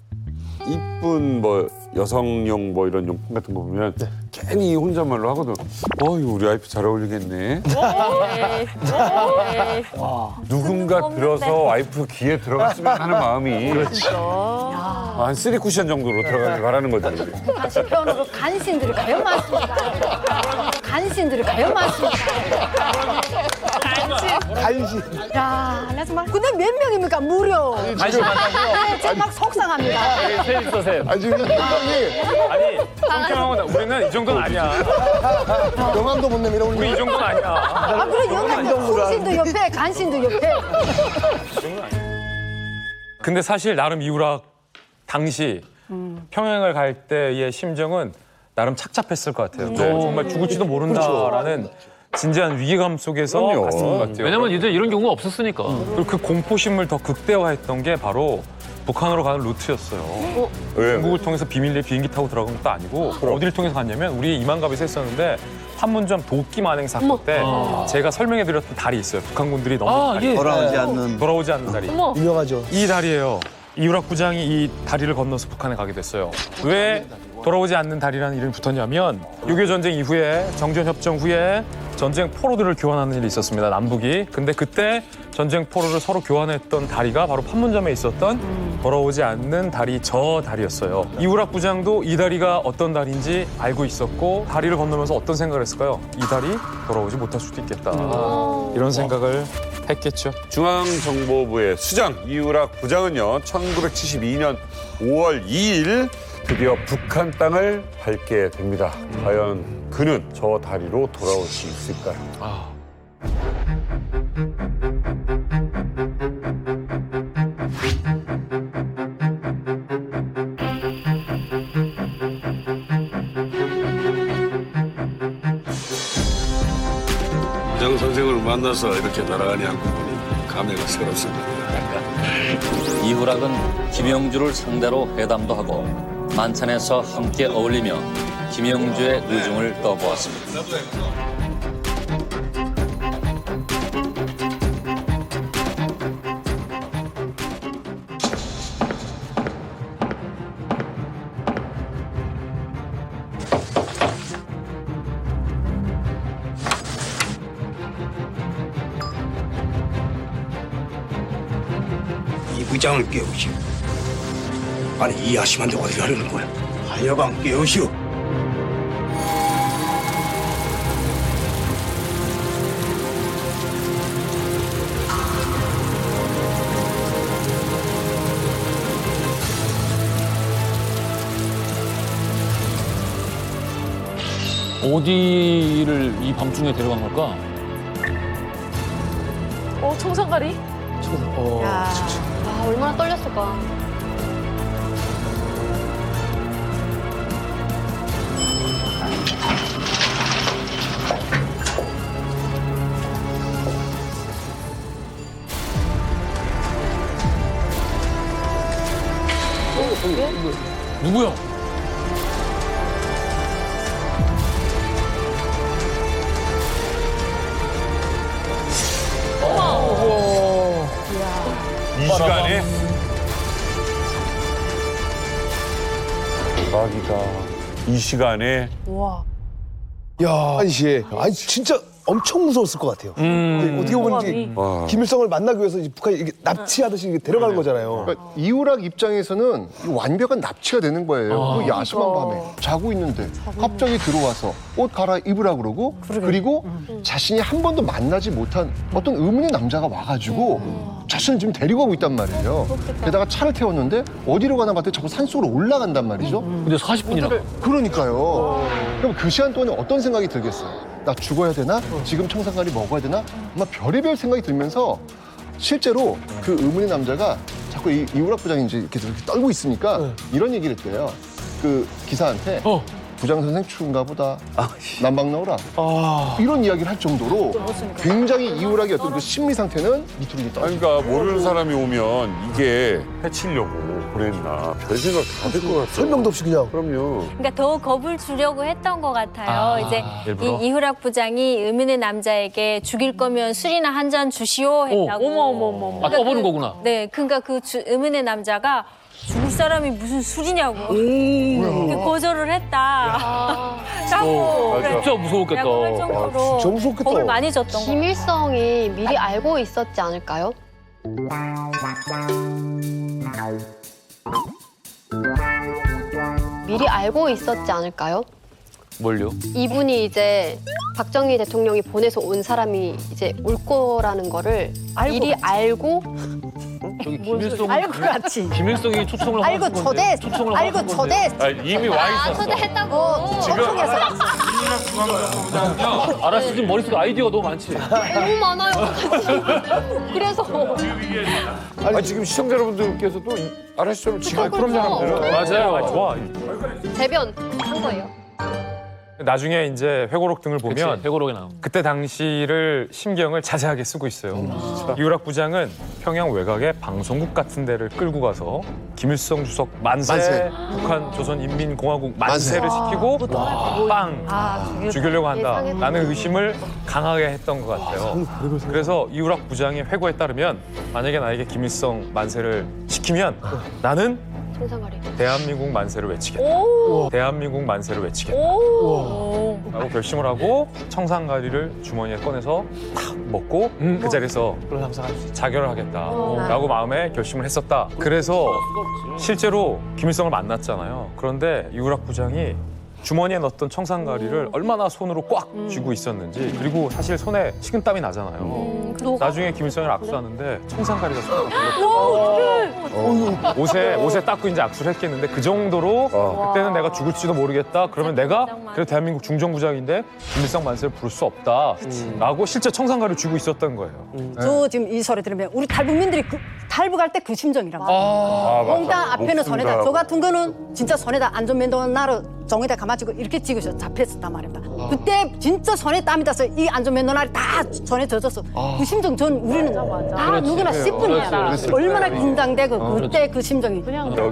이쁜 뭐 여성용 뭐 이런 용품 같은 거 보면 괜히 혼잣말로 하거든. 어휴, 우리 와이프 잘 어울리겠네. 누군가 들어서 와이프 귀에 들어갔으면 하는 마음이 한 3쿠션 정도로 들어가길 바라는 거지. 다시 표현으로 간신들이 가요 맞습니다. 간신들이 가요 맞습니다. 간신. 야, 나 정말. 근데 몇 명입니까? 무려. 간신 만나고. 제가 막 속상합니다. 세 있어세요. 아니, 지금 형님. 아니, 성평하고 우리는 이 정도는 아니야. 명함도 못 내밀어. 우리 이 정도는 아니야. 아, 그래, 여기 풍신도 옆에, 간신도 옆에. 근데 사실 나름 이후락 당시 평양을 갈 때의 심정은 나름 착잡했을 것 같아요. 정말 죽을지도 모른다라는 진지한 위기감 속에서 갔을 것 같아요. 왜냐면 이제 이런 경우가 없었으니까. 그리고 그 공포심을 더 극대화했던 게 바로 북한으로 가는 루트였어요. 중국을 통해서 비밀리에 비행기 타고 들어간 것도 아니고 어디를 통해서 갔냐면 우리 이만갑에서 했었는데 판문점 도끼 만행 사건 때 제가 설명해드렸던 다리 있어요. 북한군들이 너무 돌아오지 않는 다리. 유명하죠. 이 다리예요. 이후락 부장이 이 다리를 건너서 북한에 가게 됐어요. 왜 돌아오지 않는 다리라는 이름이 붙었냐면 6.25 전쟁 이후에 정전협정 후에 전쟁 포로들을 교환하는 일이 있었습니다. 남북이. 근데 그때 전쟁 포로를 서로 교환했던 다리가 바로 판문점에 있었던 돌아오지 않는 다리 저 다리였어요. 이후락 부장도 이 다리가 어떤 다리인지 알고 있었고 다리를 건너면서 어떤 생각을 했을까요? 이 다리 돌아오지 못할 수도 있겠다. 이런 생각을 했겠죠. 중앙정보부의 수장 이후락 부장은요 1972년 5월 2일 드디어 북한 땅을 밟게 됩니다. 과연 그는 저 다리로 돌아올 수 있을까요? 부장 선생을 만나서 이렇게 날아가냐고 보니 감회가 새롭습니다. 이후락은 김영주를 상대로 회담도 하고 만찬에서 함께 어울리며 김영주의 의중을 떠보았습니다. 부장을 깨우시오. 아니 이 야심한데 어디 가려는 거야? 하여방 깨우시오. 어디를 이 밤중에 데려간 걸까? 청산가리? 야, 와, 얼마나 떨렸을까. 누구야? 이 시간에 대박이다. 이 시간에 와. 야, 한시에. 아니, 진짜 엄청 무서웠을 것 같아요. 어떻게 보면 이제 김일성을 만나기 위해서 이제 북한이 이게 납치하듯이 이게 데려가는 거잖아요. 그러니까 이우락 입장에서는 완벽한 납치가 되는 거예요. 그 야심한 밤에 자고 있는데 갑자기 들어와서 옷 갈아입으라 그러고 그리고 자신이 한 번도 만나지 못한 어떤 의문의 남자가 와가지고 자신을 지금 데리고 가고 있단 말이에요. 게다가 차를 태웠는데 어디로 가나 봤더니 자꾸 산속으로 올라간단 말이죠. 근데 40분이나. 그러니까요. 그럼 그 시간 동안에 어떤 생각이 들겠어요? 나 죽어야 되나? 지금 청산가리 먹어야 되나? 아마 별의별 생각이 들면서 실제로 그 의문의 남자가 자꾸 이우락 부장이 이제 이렇게 떨고 있으니까 이런 얘기를 했대요. 그 기사한테 부장 선생 추운가 보다. 난방 넣어라. 이런 이야기를 할 정도로 굉장히 이우락의 어떤 그 심리 상태는 밑으로 떨어져. 그러니까 모르는 사람이 오면 이게 해치려고 보냈나 별 생각 다 들 것 같아요. 설명도 없이 그냥. 그럼요. 그러니까 더 겁을 주려고 했던 것 같아요. 이제 일부러? 이후락 부장이 의문의 남자에게 죽일 거면 술이나 한 잔 주시오 했다고. 어머. 아, 떠보는 거구나. 네, 그러니까 그 의문의 남자가 죽을 사람이 무슨 술이냐고. 거절을 했다. 라고. 진짜 무서웠겠다. 라고 할 정도로 진짜 무섭겠다. 겁을 많이 줬던 거. 김일성이 미리 알고 있었지 않을까요? 미리 알고 있었지 않을까요? 뭘요? 이분이 이제 박정희 대통령이 보내서 온 사람이 이제 올 거라는 거를 미리 알고 저기 김일성 알고 갔지. 김일성이 초청을 알고 하는 건데. 초대. 초청을 알고 하는 초대. 건데. 이미 와 있었어. 초대했다고. 초청해서. 알았어, 지금 머릿속에 아이디어가 너무 많지. 너무 많아요. 그래서 아니 지금 시청자 여러분들께서도 아라시처럼 지금 그런 사람들은 맞아요. 좋아. 대변 한 거예요. 나중에 이제 회고록 등을 보면 그치, 회고록에 나온. 그때 당시를 심경을 자세하게 쓰고 있어요. 이우락 부장은 평양 외곽의 방송국 같은 데를 끌고 가서 김일성 주석 만세. 북한 조선인민공화국 만세를 시키고 빵 죽이려고 한다라는 의심을 강하게 했던 것 같아요. 그래서 이우락 부장의 회고에 따르면 만약에 나에게 김일성 만세를 시키면 나는 청산가리. 대한민국 만세를 외치겠다. 대한민국 만세를 외치겠다. 라고 결심을 하고 청산가리를 주머니에 꺼내서 탁 먹고 그 자리에서 자결을 하겠다라고 마음에 결심을 했었다. 그래서 실제로 김일성을 만났잖아요. 그런데 이우락 부장이 주머니에 넣었던 청산가리를 얼마나 손으로 꽉 쥐고 있었는지, 그리고 사실 손에 식은땀이 나잖아요. 나중에 김일성이랑 악수하는데 청산가리가 손에 걸렸어. 옷에 닦고 이제 악수를 했겠는데 그 정도로 그때는 내가 죽을지도 모르겠다. 그러면 내가 그래도 대한민국 중정부장인데 김일성 만세를 부를 수 없다라고 실제 청산가리를 쥐고 있었던 거예요. 저 지금 이 소리 들으면 우리 탈북민들이 탈북할 때 그 심정이란 말이에요. 몽땅 앞에는 손에다, 저 같은 거는 진짜 손에다 안전면도는 나를 정에다 감아주고 이렇게 찍으셔 잡혔었단 말입니다. 그때 진짜 손에 땀이 나서 이 안전면도날이 다 손에 젖었어. 그 심정 우리는 다 누구나 10분이야. 얼마나 긴장되고 그때 그 심정이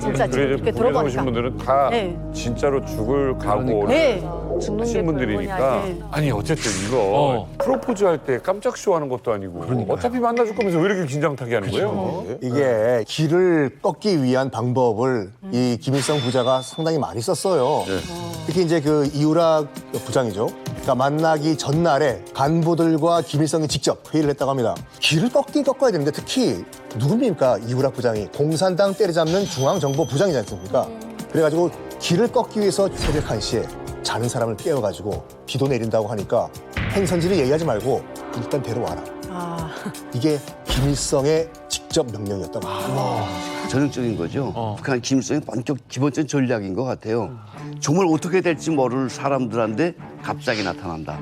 진짜 이렇게 그래 오신 들어보니까. 분들은 다 진짜로 죽을 각오를 하신 분들이니까 아니 어쨌든 이거 프로포즈 할 때 깜짝 쇼하는 것도 아니고 어차피 만나줄 거면서 왜 이렇게 긴장 타게 하는 거예요? 이게 길을 꺾기 위한 방법을 이 김일성 부자가 상당히 많이 썼어요. 특히 이제 그 이우락 부장이죠. 그러니까 만나기 전날에 간부들과 김일성이 직접 회의를 했다고 합니다. 길을 꺾긴 꺾어야 되는데 특히 누굽니까? 이우락 부장이 공산당 때려잡는 중앙정보부장이지 않습니까? 그래가지고 길을 꺾기 위해서 새벽 1시에 자는 사람을 깨워가지고 비도 내린다고 하니까 행선지를 얘기하지 말고 일단 데려와라. 이게 김일성의 직접 명령이었다고 합니다. 전형적인 거죠. 북한 김일성의 기본적인 전략인 것 같아요. 정말 어떻게 될지 모를 사람들한테 갑자기 나타난다.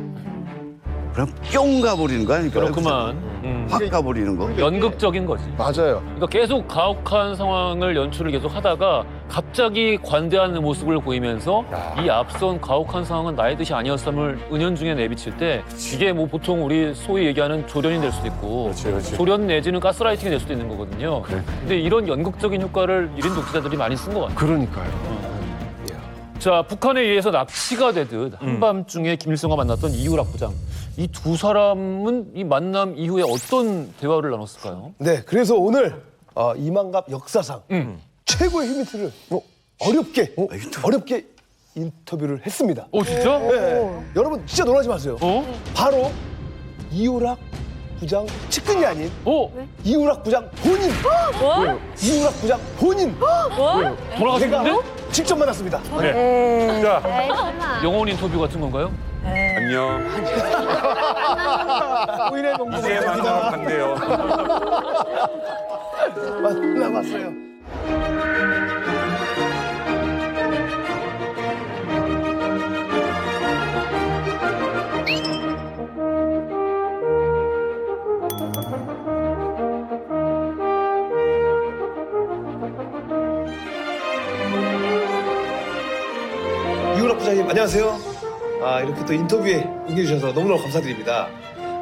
그럼 뿅 가버리는 거 아닙니까? 그렇구만. 확 가버리는 거. 연극적인 거지. 맞아요. 그러니까 계속 가혹한 상황을 연출을 계속 하다가 갑자기 관대한 모습을 보이면서 이 앞선 가혹한 상황은 나의 뜻이 아니었음을 은연중에 내비칠 때 이게 뭐 보통 우리 소위 얘기하는 조련이 될 수도 있고 조련 내지는 가스라이팅이 될 수도 있는 거거든요. 근데 이런 연극적인 효과를 일인 독재자들이 많이 쓴 것 같아요. 그러니까요. 자, 북한에 의해서 납치가 되듯 한밤중에 김일성과 만났던 이우락 부장. 이 두 사람은 이 만남 이후에 어떤 대화를 나눴을까요? 네, 그래서 오늘 이만갑 역사상 최고의 휴민트를 어렵게 인터뷰를 했습니다. 진짜? 네. 여러분 진짜 놀라지 마세요. 바로 이우락 부장 측근이 아닌 이우락 부장 본인. 이우락 부장 본인. 돌아가셨는데? 직접 만났습니다. 네. 자, 영혼 인터뷰 같은 건가요? 안녕. 부인의 명분. 이제 만나러 간대요. 만나봤어요. 이우락 부장님 안녕하세요. 이렇게 또 인터뷰에 응해주셔서 너무너무 감사드립니다.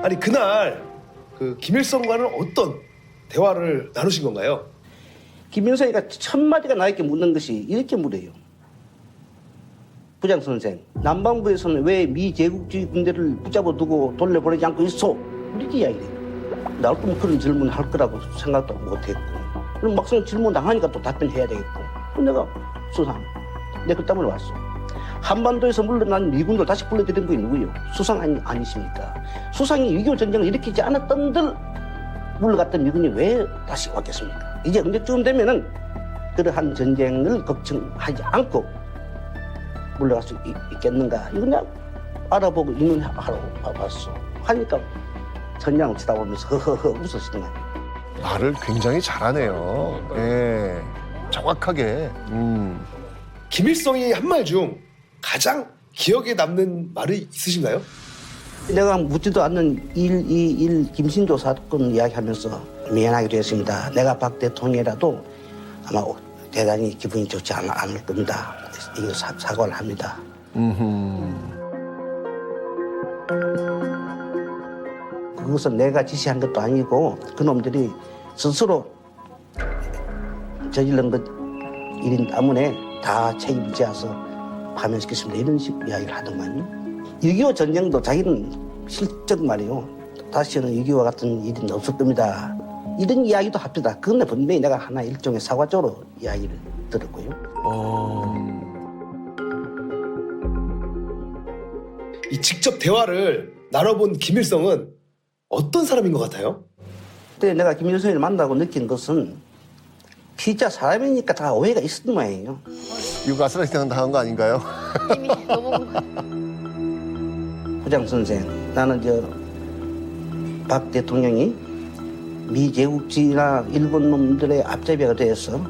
아니 그날 그 김일성과는 어떤 대화를 나누신 건가요? 김일성이가 첫 마디가 나에게 묻는 것이 이렇게 물어요. 부장 선생, 남반부에서는 왜 미제국주의 군대를 붙잡아 두고 돌려보내지 않고 있어? 이렇게 이야기해요. 나올 거면 그런 질문 할 거라고 생각도 못했고, 그럼 막상 질문 당하니까 또 답변해야 되겠고. 내가 수상, 내가 그 때문에 왔어. 한반도에서 물러난 미군들 다시 불러들인 분이 누구예요? 수상 아니십니까? 수상이 6.25 전쟁을 일으키지 않았던들 물러갔던 미군이 왜 다시 왔겠습니까? 이제 언제쯤 되면은 그러한 전쟁을 걱정하지 않고 물러갈 수 있겠는가? 이거 그냥 알아보고 의논하러 왔어. 하니까 전향을 쳐다보면서 허허허 웃으시는 거예요. 말을 굉장히 잘하네요. 예, 정확하게. 김일성이 한 말 중 가장 기억에 남는 말이 있으신가요? 내가 묻지도 않는 121 김신조 사건 이야기하면서 미안하게 되었습니다. 내가 박 대통령이라도 아마 대단히 기분이 좋지 않을 겁니다. 이거 사과를 합니다. 그것은 내가 지시한 것도 아니고 그놈들이 스스로 저지른 것 일인 때문에 다 책임지어서 파면시켰습니다. 이런 식 이야기를 하더만요. 6.25 전쟁도 자기는 실적 말이요. 다시는 6.25와 같은 일은 없을 겁니다. 이런 이야기도 합니다. 그런데 분명히 내가 하나 일종의 사과적으로 이야기를 들었고요. 이 직접 대화를 나눠본 김일성은 어떤 사람인 것 같아요? 그때 내가 김일성을 만나고 느낀 것은 진짜 사람이니까 다 오해가 있었던 모양이에요. 이거 가스라이팅 당한 거 아닌가요? 이미 너무 부장 선생, 나는 박 대통령이 미제국주의나 일본 놈들의 앞잡이가 되어서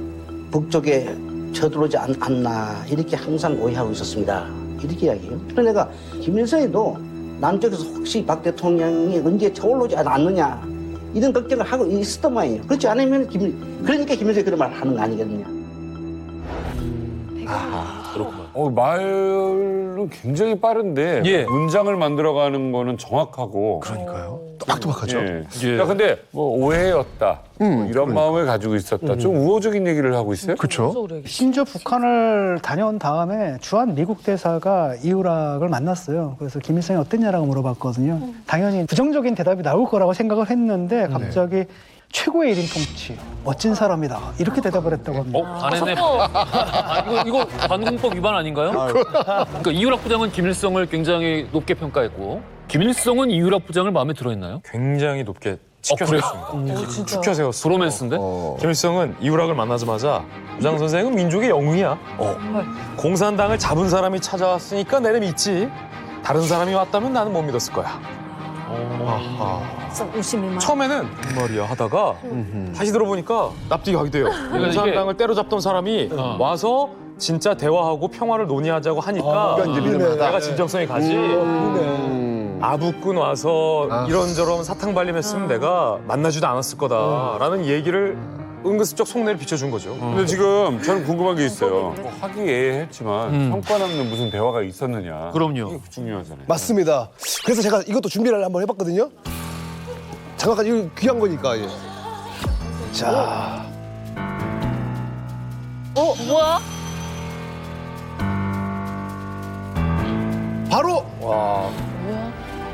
북쪽에 쳐들어오지 않나 이렇게 항상 오해하고 있었습니다. 이렇게 이야기해요. 그래서 내가 김일성에도 남쪽에서 혹시 박 대통령이 언제 쳐올라오지 않느냐 이런 걱정을 하고 있었단 말이에요. 그렇지 않으면 그러니까 김일성이 그런 말을 하는 거 아니거든요. 그렇구만. 말은 굉장히 빠른데 문장을 만들어가는 거는 정확하고. 그러니까요. 또박또박하죠. 자, 근데 뭐 오해였다. 뭐 이런 마음을 가지고 있었다. 좀 우호적인 얘기를 하고 있어요? 그렇죠. 심지어 북한을 다녀온 다음에 주한 미국 대사가 이우락을 만났어요. 그래서 김일성이 어땠냐라고 물어봤거든요. 당연히 부정적인 대답이 나올 거라고 생각을 했는데 갑자기 최고의 1인 통치, 멋진 사람이다. 이렇게 대답을 했다고 합니다. 반했네. 이거 반공법 위반 아닌가요? 그러니까 이유락 부장은 김일성을 굉장히 높게 평가했고 김일성은 이유락 부장을 마음에 들어했나요? 굉장히 높게 치켜세웠습니다. 치켜세웠어. 브로맨스인데? 김일성은 이우락을 만나자마자 부장 선생은 민족의 영웅이야. 공산당을 잡은 사람이 찾아왔으니까 내내 믿지. 다른 사람이 왔다면 나는 못 믿었을 거야. 처음에는 말이야 하다가 다시 들어보니까 납득이 가게 돼요. 공산당을 때려잡던 사람이 와서 진짜 대화하고 평화를 논의하자고 하니까 내가 진정성이 가지. 아부꾼 와서 이런저런 사탕 발림했으면 내가 만나지도 않았을 거다라는 얘기를 은근슬쩍 속내를 비춰준 거죠. 근데 지금 저는 궁금한 게 있어요. 뭐 화기애애했지만 성과 남는 무슨 대화가 있었느냐. 그럼요. 이게 중요하잖아요. 맞습니다. 그래서 제가 이것도 준비를 한번 해봤거든요. 잠깐 이거 귀한 거니까. 예. 자, 뭐야? 바로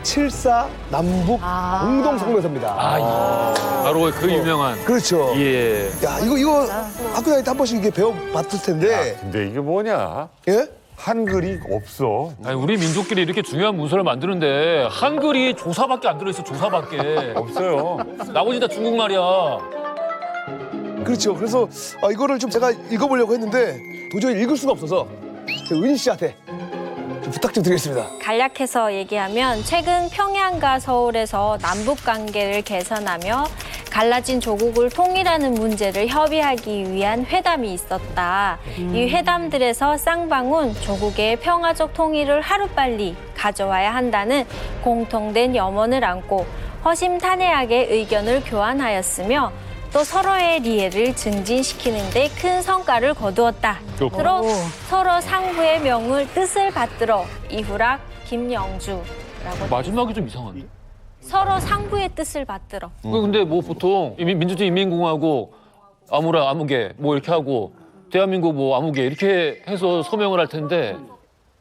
7.4 남북 공동성명서입니다. 바로 그 유명한. 그렇죠. 예. 야, 이거 학교 다닐 때 한 번씩 이게 배워봤을 텐데. 근데 이게 뭐냐? 예? 한글이 없어. 아니, 우리 민족끼리 이렇게 중요한 문서를 만드는데 한글이 조사밖에 안 들어있어. 조사밖에. 없어요. 나머지 다 중국말이야. 그렇죠. 그래서 이거를 좀 제가 읽어보려고 했는데 도저히 읽을 수가 없어서 은희 씨한테 좀 부탁 좀 드리겠습니다. 간략해서 얘기하면 최근 평양과 서울에서 남북 관계를 개선하며 갈라진 조국을 통일하는 문제를 협의하기 위한 회담이 있었다. 이 회담들에서 쌍방은 조국의 평화적 통일을 하루빨리 가져와야 한다는 공통된 염원을 안고 허심탄회하게 의견을 교환하였으며 또 서로의 리해를 증진시키는 데 큰 성과를 거두었다. 그로 서로 상부의 명을 뜻을 받들어 이후락 김영주라고. 마지막이 좀 이상한데? 서로 상부의 뜻을 받들어. 근데 뭐 보통 민주주의 인민공화국 아무라 아무개 뭐 이렇게 하고 대한민국 뭐 아무개 이렇게 해서 서명을 할 텐데.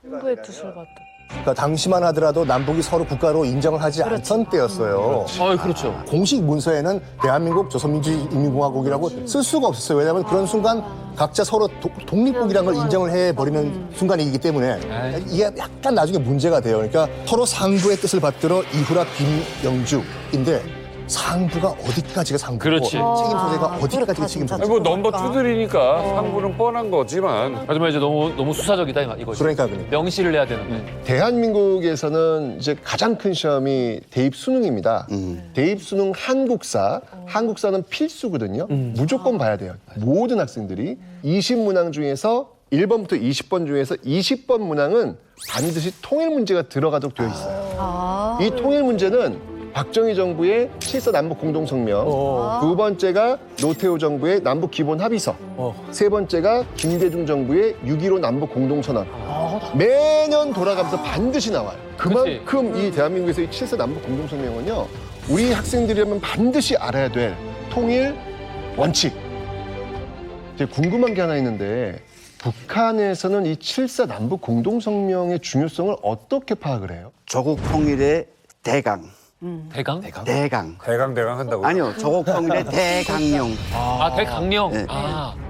상부의 뜻을 받들어. 그러니까 당시만 하더라도 남북이 서로 국가로 인정을 하지 않던 때였어요. 그렇죠. 공식 문서에는 대한민국 조선민주인민공화국이라고 쓸 수가 없었어요. 왜냐하면 그런 순간 각자 서로 독립국이라는 걸 인정을 해버리는 순간이기 때문에 이게 약간 나중에 문제가 돼요. 그러니까 서로 상부의 뜻을 받들어 이후락 김영주인데 상부가 어디까지가 상부고 그렇지. 책임 소재가 어디까지가 책임 소재고. 뭐 넘버 투들이니까 상부는 뻔한 거지만. 하지만 이제 너무 수사적이다 이거지. 그러니까. 명시를 해야 되는데. 대한민국에서는 이제 가장 큰 시험이 대입 수능입니다. 대입 수능 한국사, 한국사는 필수거든요. 무조건 봐야 돼요. 모든 학생들이 20문항 중에서 1번부터 20번 중에서 20번 문항은 반드시 통일 문제가 들어가도록 되어 있어요. 이 통일 문제는 박정희 정부의 7.4 남북 공동성명, 두 번째가 노태우 정부의 남북 기본 합의서, 세 번째가 김대중 정부의 6.15 남북 공동선언. 매년 돌아가면서 반드시 나와요. 그만큼 이 대한민국에서 이 7.4 남북 공동성명은요, 우리 학생들이라면 반드시 알아야 될 통일 원칙. 제가 궁금한 게 하나 있는데 북한에서는 이 7.4 남북 공동성명의 중요성을 어떻게 파악을 해요? 조국 통일의 대강. 대강? 대강 한다고? 아니요, 조국 통일의 대강령. 대강령. 네.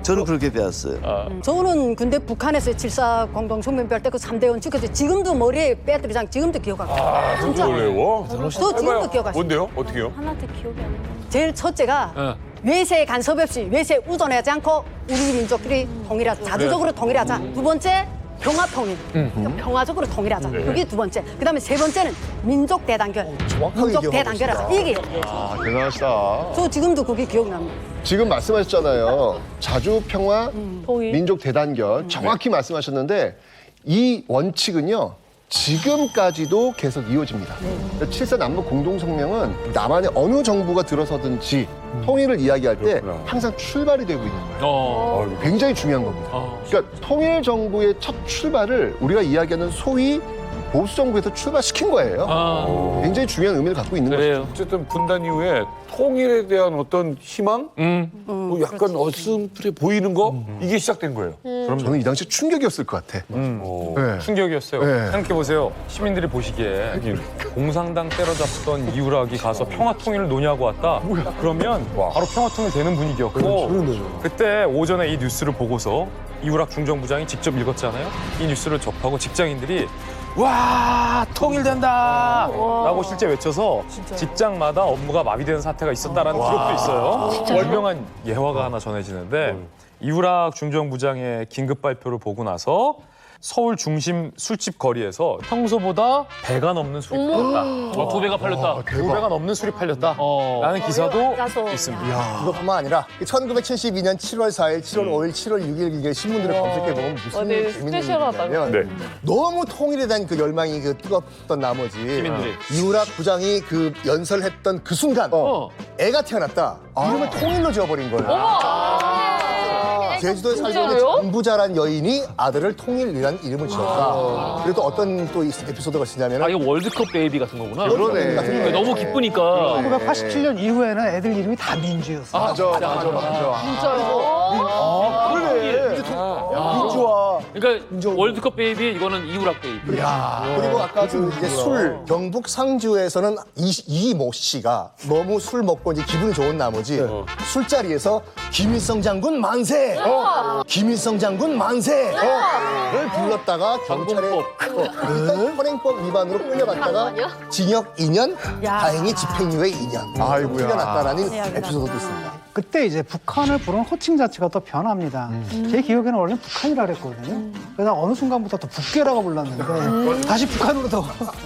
저는 그렇게 배웠어요. 저는 근데 북한에서 7.4 공동성명 별 때 그 3대원 지켜서 지금도 머리에 빼뜨리장 지금도 기억하고 있어요. 진짜 어려워? 저 지금도 기억하고 있어요. 뭔데요? 어떻게요? 하나도 기억이 안 나. 제일 첫째가 외세 간섭 없이 외세 우존하지 않고 우리 민족끼리 통일하자. 자주적으로 통일하자. 두 번째 평화 통일. 평화적으로 통일하자. 그게 두 번째. 그다음에 세 번째는 민족 대단결. 민족 대단결하자. 이게 대단하시다. 저 지금도 그게 기억납니다. 지금 말씀하셨잖아요. 자주 평화, 민족 대단결. 정확히 말씀하셨는데 이 원칙은요. 지금까지도 계속 이어집니다. 7.4 남북 공동성명은 남한의 어느 정부가 들어서든지 통일을 이야기할 때 항상 출발이 되고 있는 거예요. 굉장히 중요한 겁니다. 그러니까 통일 정부의 첫 출발을 우리가 이야기하는 소위 보수 정부에서 출마시킨 거예요. 굉장히 중요한 의미를 갖고 있는 거죠. 어쨌든 분단 이후에 통일에 대한 어떤 희망, 뭐 약간 어슴프레 보이는 거 이게 시작된 거예요. 그럼 저는 이 당시 충격이었을 것 같아. 네. 충격이었어요. 네. 생각해보세요. 시민들이 보시기에 공산당 때려잡던 이우락이 가서 평화통일을 논의하고 왔다. 그러면 바로 평화통일 되는 분위기였고 그때 오전에 이 뉴스를 보고서 이우락 중정부장이 직접 읽었잖아요. 이 뉴스를 접하고 직장인들이 와 통일된다 라고 실제 외쳐서 직장마다 업무가 마비되는 사태가 있었다라는 기록도 있어요. 유명한 예화가 하나 전해지는데 이우락 중정부장의 긴급 발표를 보고 나서 서울 중심 술집 거리에서 평소보다 배가 넘는 술이 팔렸다. 2배가 팔렸다. 2배가 넘는 술이 팔렸다. 라는 기사도 있습니다. 그것뿐만 아니라 1972년 7월 4일, 7월 5일, 7월 6일 이게 신문들을 검색해보면 무슨 재밌는 일이냐면 너무 통일에 대한 그 열망이 그 뜨겁던 나머지 시민들이. 이우락 부장이 그 연설했던 그 순간 애가 태어났다. 이름을 통일로 지어버린 거야. 제주도에 살고 있는 장부자란 여인이 아들을 통일이라는 이름을 지었다. 그리고 또 어떤 또 에피소드가 있냐면 이거 월드컵 베이비 같은 거구나. 그러네. 그러니까 너무 기쁘니까. 1987년 이후에는 애들 이름이 다 민주였어. 맞아. 그러네. 민주화. 그러니까 월드컵 베이비 이거는 이우락 베이비. 그리고 아까 그 이제 술 경북 상주에서는 이모 씨가 너무 술 먹고 이제 기분이 좋은 나머지 술자리에서 김일성 장군 만세, 김일성 장군 만세를 불렀다가 경찰에 일단 현행법 위반으로 끌려갔다가 징역 2년, 다행히 집행유예 2년 아이고야. 풀려났다라는 에피소드도 있습니다. 그때 이제 북한을 부르는 호칭 자체가 또 변합니다. 제 기억에는 원래 북한이라 그랬거든요. 그래서 어느 순간부터 또 북괴라고 불렀는데 다시 북한으로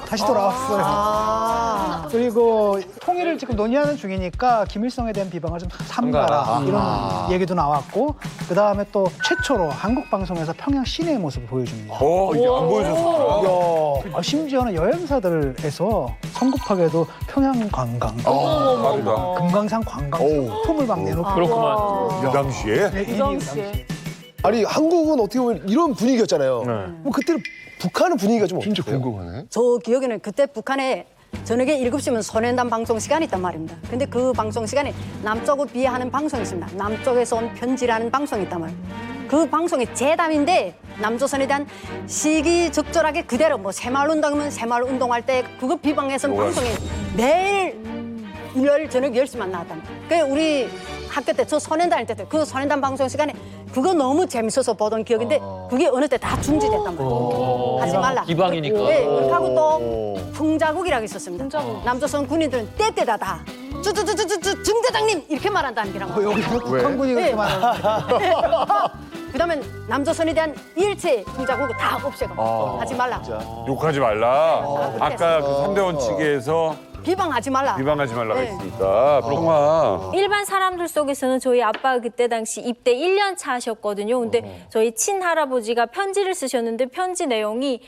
다시 돌아왔어요. 그리고 통일을 지금 논의하는 중이니까 김일성에 대한 비방을 좀 삼가라 이런 얘기도 나왔고 그 다음에 또 최초로 한국 방송에서 평양 시내의 모습을 보여줍니다. 이게 안 보여줬어요. 심지어는 여행사들에서 성급하게도 평양 관광, 금강산 관광 상품을 막 내놓고 그렇구만. 이 당시에? 네, 이 당시에. 아니 한국은 어떻게 보면 이런 분위기였잖아요. 뭐 그때는 북한은 분위기가 좀 진짜 궁금하네. 저 기억에는 그때 북한에 저녁에 7시면 소년단 방송 시간이 있단 말입니다. 근데 그 방송 시간에 남쪽을 비하하는 방송이 있습니다. 남쪽에서 온 편지라는 방송이 있단 말이에요. 그 방송이 재담인데 남조선에 대한 시기적절하게 그대로 뭐 새마을운동이면 새마을운동할 때 그거 비방해서 방송이 매일 일요일 저녁 10시만 나왔답니다. 그래 우리 학교 때 저 소년 다닐 때 그 소년단 방송 시간에 그거 너무 재밌어서 보던 기억인데 그게 어느 때 다 중지됐단 말이에요. 하지 말라. 비방이니까. 네, 그렇게 하고 또 풍자국이라고 있었습니다. 남조선 군인들은 때때다 다 중대장님 이렇게 말한다는 게라고. 여기 북한군이 그렇게 말하는데. 그다음에 남조선에 대한 일체 풍자국을 다 없애고 하지 말라. 욕하지 말라. 아까 그 3대 원칙에서 비방하지 말라. 비방하지 말라가 네. 있으니까. 평화. 일반 사람들 속에서는 저희 아빠가 그때 당시 입대 1년 차셨거든요. 근데 저희 친할아버지가 편지를 쓰셨는데 편지 내용이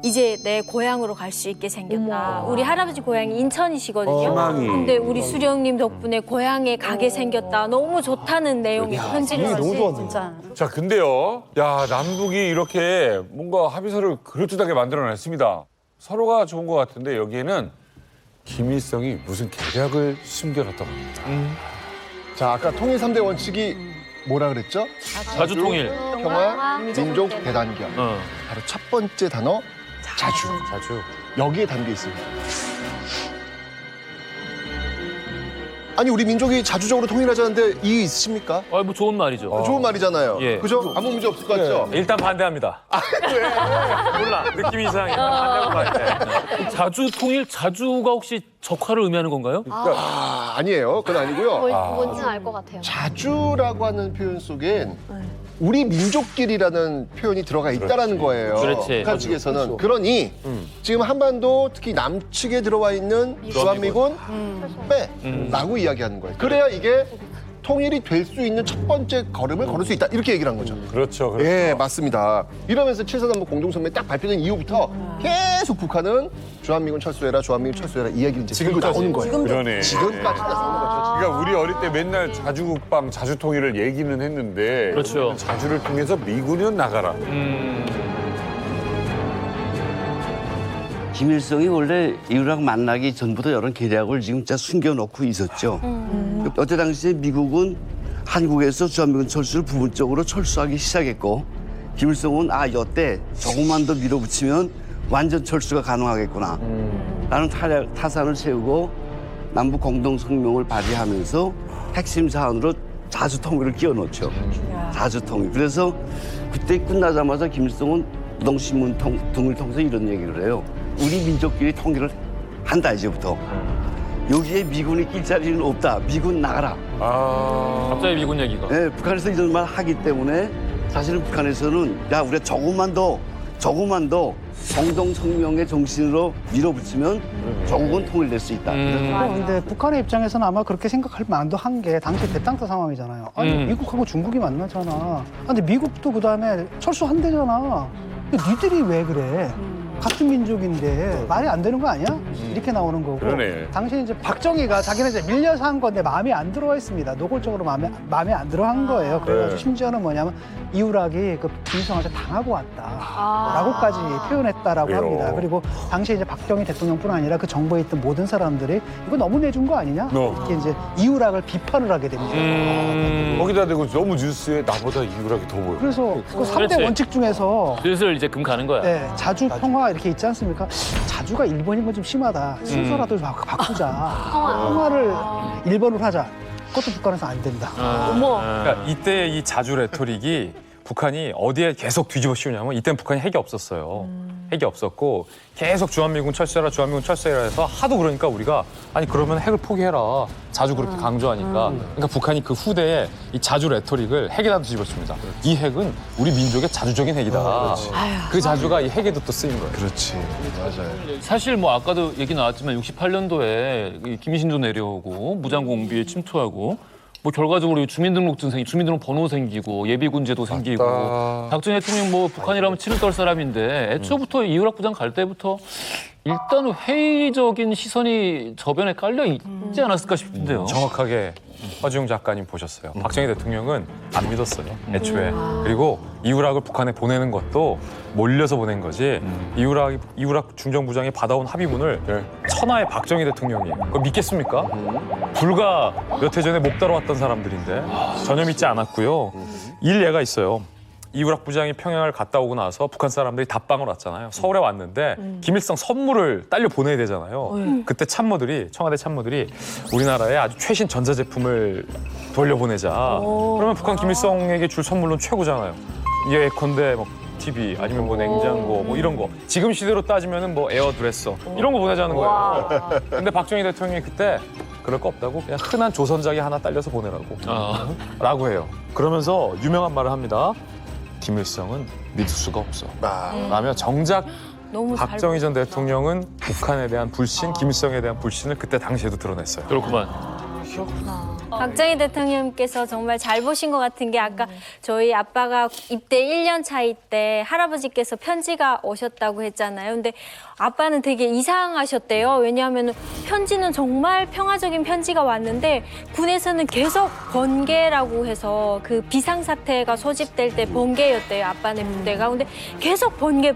이제 내 고향으로 갈 수 있게 생겼다. 우리 할아버지 고향이 인천이시거든요. 희망이. 근데 우리 수령님 덕분에 고향에 가게 생겼다. 너무 좋다는 내용의 편지를 썼어요. 진짜. 자, 근데요. 야, 남북이 이렇게 뭔가 합의서를 그럴듯하게 만들어냈습니다. 서로가 좋은 것 같은데 여기에는 김일성이 무슨 계략을 숨겨놨다고 합니다. 자, 아까 통일 3대 원칙이 뭐라 그랬죠? 자주 통일. 평화, 민족, 대단결. 바로 첫 번째 단어 자주. 여기에 담겨 있습니다. 아니 우리 민족이 자주적으로 통일하자는데 이유 있으십니까? 뭐 좋은 말이죠. 좋은 말이잖아요. 예. 그죠? 아무 문제 없을 것 같죠? 일단 반대합니다. 몰라. 느낌 이상해. 반대하고 반대. 자주 통일, 자주가 혹시 적화를 의미하는 건가요? 아니에요. 그건 아니고요. 뭔지는 알 것 같아요. 자주라고 하는 표현 속엔 우리 민족끼리라는 표현이 들어가 있다라는 거예요. 그렇지. 북한 측에서는. 그러니 지금 한반도 특히 남측에 들어와 있는 주한미군 빼라고 이야기하는 거예요. 그래야 이게 통일이 될 수 있는 첫 번째 걸음을 걸을 수 있다. 이렇게 얘기를 한 거죠. 그렇죠. 예, 맞습니다. 이러면서 7.4 공동성명이 딱 발표된 이후부터 계속 북한은 주한미군 철수해라, 주한미군 철수해라 이 얘기를 이제 들고 나오는 거예요. 그러네. 지금까지 나오는 거죠. 그러니까 우리 어릴 때 맨날 자주국방, 자주통일을 얘기는 했는데 그렇죠. 자주를 통해서 미군은 나가라. 김일성이 원래 이후락 만나기 전부터 이런 계략을 지금 진짜 숨겨놓고 있었죠. 어때 당시에 미국은 한국에서 주한미군 철수를 부분적으로 철수하기 시작했고 김일성은 여때 조금만 더 밀어붙이면 완전 철수가 가능하겠구나 라는 타산을 세우고 남북 공동성명을 발의하면서 핵심 사안으로 자주통일을 끼워넣죠. 자주통일. 그래서 그때 끝나자마자 김일성은 노동신문 등을 통해서 이런 얘기를 해요. 우리 민족끼리 통일을 한다 이제부터. 여기에 미군이 낄 자리는 없다. 미군 나가라. 갑자기 미군 얘기가. 네, 북한에서 이런 말 하기 때문에 사실은 북한에서는 야 우리가 조금만 더 공동성명의 정신으로 밀어붙이면 조국은 통일될 수 있다. 그런데 북한의 입장에서는 아마 그렇게 생각할 만도 한 게 당시 대땅터 상황이잖아요. 아니 미국하고 중국이 만나잖아. 근데 미국도 그다음에 철수한대잖아. 근데 니들이 왜 그래? 같은 민족인데 말이 안 되는 거 아니야? 이렇게 나오는 거고. 그러네. 당시 이제 박정희가 자기는 이제 밀려서 한 건데 마음에 안 들어 했습니다. 노골적으로 마음에 안 들어 한 거예요. 그래가지고 심지어는 뭐냐면 이후락이 그 김일성한테 당하고 왔다라고까지 표현했다라고 그래요. 합니다. 그리고 당시 이제 박정희 대통령뿐 아니라 그 정부에 있던 모든 사람들이 이거 너무 내준 거 아니냐? 이렇게 이제 이후락을 비판을 하게 됩니다. 거기다 대고 너무 뉴스에 나보다 이후락이 더 보여. 그래서 그 3대 원칙 중에서 슬슬 이제 금 가는 거야. 네, 자주 평화 이렇게 있지 않습니까? 자주가 일본인 건 좀 심하다. 순서라도 바꾸자. 평화를 일본으로 하자. 그것도 북한에서 안 된다. 그러니까 이때 이 자주 레토릭이 북한이 어디에 계속 뒤집어 씌우냐면 이때는 북한이 핵이 없었어요. 핵이 없었고 계속 주한미군 철수해라 해서 하도 그러니까 우리가 아니 그러면 핵을 포기해라. 자주 그렇게 강조하니까. 그러니까 북한이 그 후대에 이 자주 레토릭을 핵에다 뒤집어씁니다. 이 핵은 우리 민족의 자주적인 핵이다. 그 자주가 이 핵에도 또 쓰인 거예요. 그렇지. 맞아요. 사실 뭐 아까도 얘기 나왔지만 68년도에 김신조 내려오고 무장공비에 침투하고 뭐 결과적으로 주민등록증 생기고 주민등록 번호 생기고 예비군제도 생기고 박정희 대통령 뭐 북한이라면 치를 떨 사람인데 애초부터 이후락 부장 갈 때부터 일단 회의적인 시선이 저변에 깔려 있지 않았을까 싶은데요. 정확하게 허지웅 작가님 보셨어요. 박정희 대통령은 안 믿었어요. 애초에. 그리고 이후락을 북한에 보내는 것도 몰려서 보낸 거지. 이후락 중정부장이 받아온 합의문을 천하의 박정희 대통령이 그거 믿겠습니까? 불과 몇 해 전에 목 다뤄 왔던 사람들인데 전혀 믿지 않았고요. 일례가 있어요. 이후락 부장이 평양을 갔다 오고 나서 북한 사람들이 답방을 왔잖아요. 서울에 왔는데 김일성 선물을 딸려 보내야 되잖아요. 그때 청와대 참모들이 우리나라에 아주 최신 전자제품을 돌려보내자. 그러면 북한 김일성에게 줄 선물은 최고잖아요. 예컨대 뭐 TV 아니면 뭐 냉장고 뭐 이런 거. 지금 시대로 따지면은 뭐 에어드레서 이런 거 보내자는 거예요. 근데 박정희 대통령이 그때 그럴 거 없다고 그냥 흔한 조선자기 하나 딸려서 보내라고 라고 해요. 그러면서 유명한 말을 합니다. 김일성은 믿을 수가 없어. 라며 정작 박정희 전 대통령은 북한에 대한 불신, 김일성에 대한 불신을 그때 당시에도 드러냈어요. 그렇구만. 박정희 대통령께서 정말 잘 보신 것 같은 게 아까 저희 아빠가 입대 1년 차일 때 할아버지께서 편지가 오셨다고 했잖아요. 근데 아빠는 되게 이상하셨대요. 왜냐하면 편지는 정말 평화적인 편지가 왔는데 군에서는 계속 번개라고 해서 그 비상사태가 소집될 때 번개였대요. 아빠네 부대가. 근데 계속 번개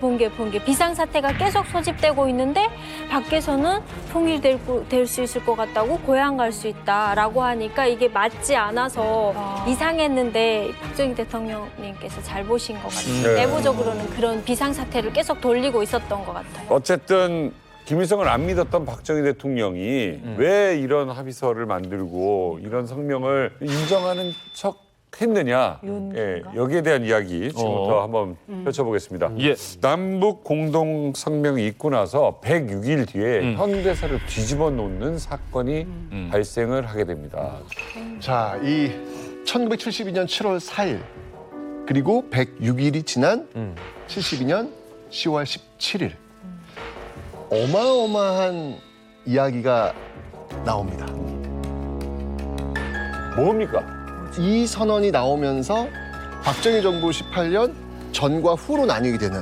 비상사태가 계속 소집되고 있는데 밖에서는 통일될 수 있을 것 같다고 고향 갈 수 있다라고 하니까 이게 맞지 않아서 이상했는데 박정희 대통령님께서 잘 보신 것 같아요. 내부적으로는 그런 비상사태를 계속 돌리고 있었던 것 같아요. 어쨌든 김일성을 안 믿었던 박정희 대통령이 왜 이런 합의서를 만들고 이런 성명을 인정하는 척 했느냐. 여기에 대한 이야기 지금부터 한번 펼쳐보겠습니다. 남북 공동성명이 있고 나서 106일 뒤에 현대사를 뒤집어 놓는 사건이 발생을 하게 됩니다. 자, 이 1972년 7월 4일 그리고 106일이 지난 72년 10월 17일 어마어마한 이야기가 나옵니다. 뭡니까? 이 선언이 나오면서 박정희 정부 18년 전과 후로 나뉘게 되는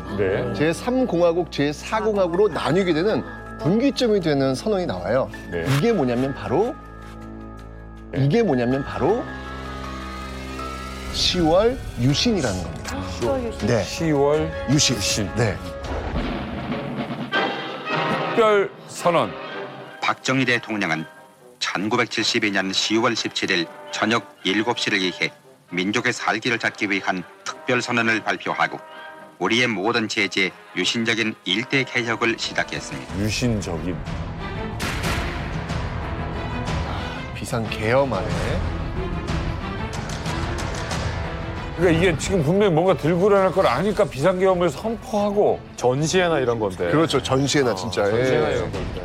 제3공화국, 제4공화국으로 나뉘게 되는 분기점이 되는 선언이 나와요. 이게 뭐냐면 바로 10월 유신이라는 겁니다. 10월 유신. 네. 특별선언. 박정희 대통령은 1972년 10월 17일 저녁 7시를 기해 민족의 살기를 찾기 위한 특별선언을 발표하고 우리의 모든 제재 유신적인 일대 개혁을 시작했습니다. 유신적인. 비상계엄하네. 그러니까 이게 지금 분명히 뭔가 들고 일어날 걸 아니까 비상계엄을 선포하고. 전시회나 이런 건데. 그렇죠. 전시회나 진짜. 전시회나 예. 이런 건데.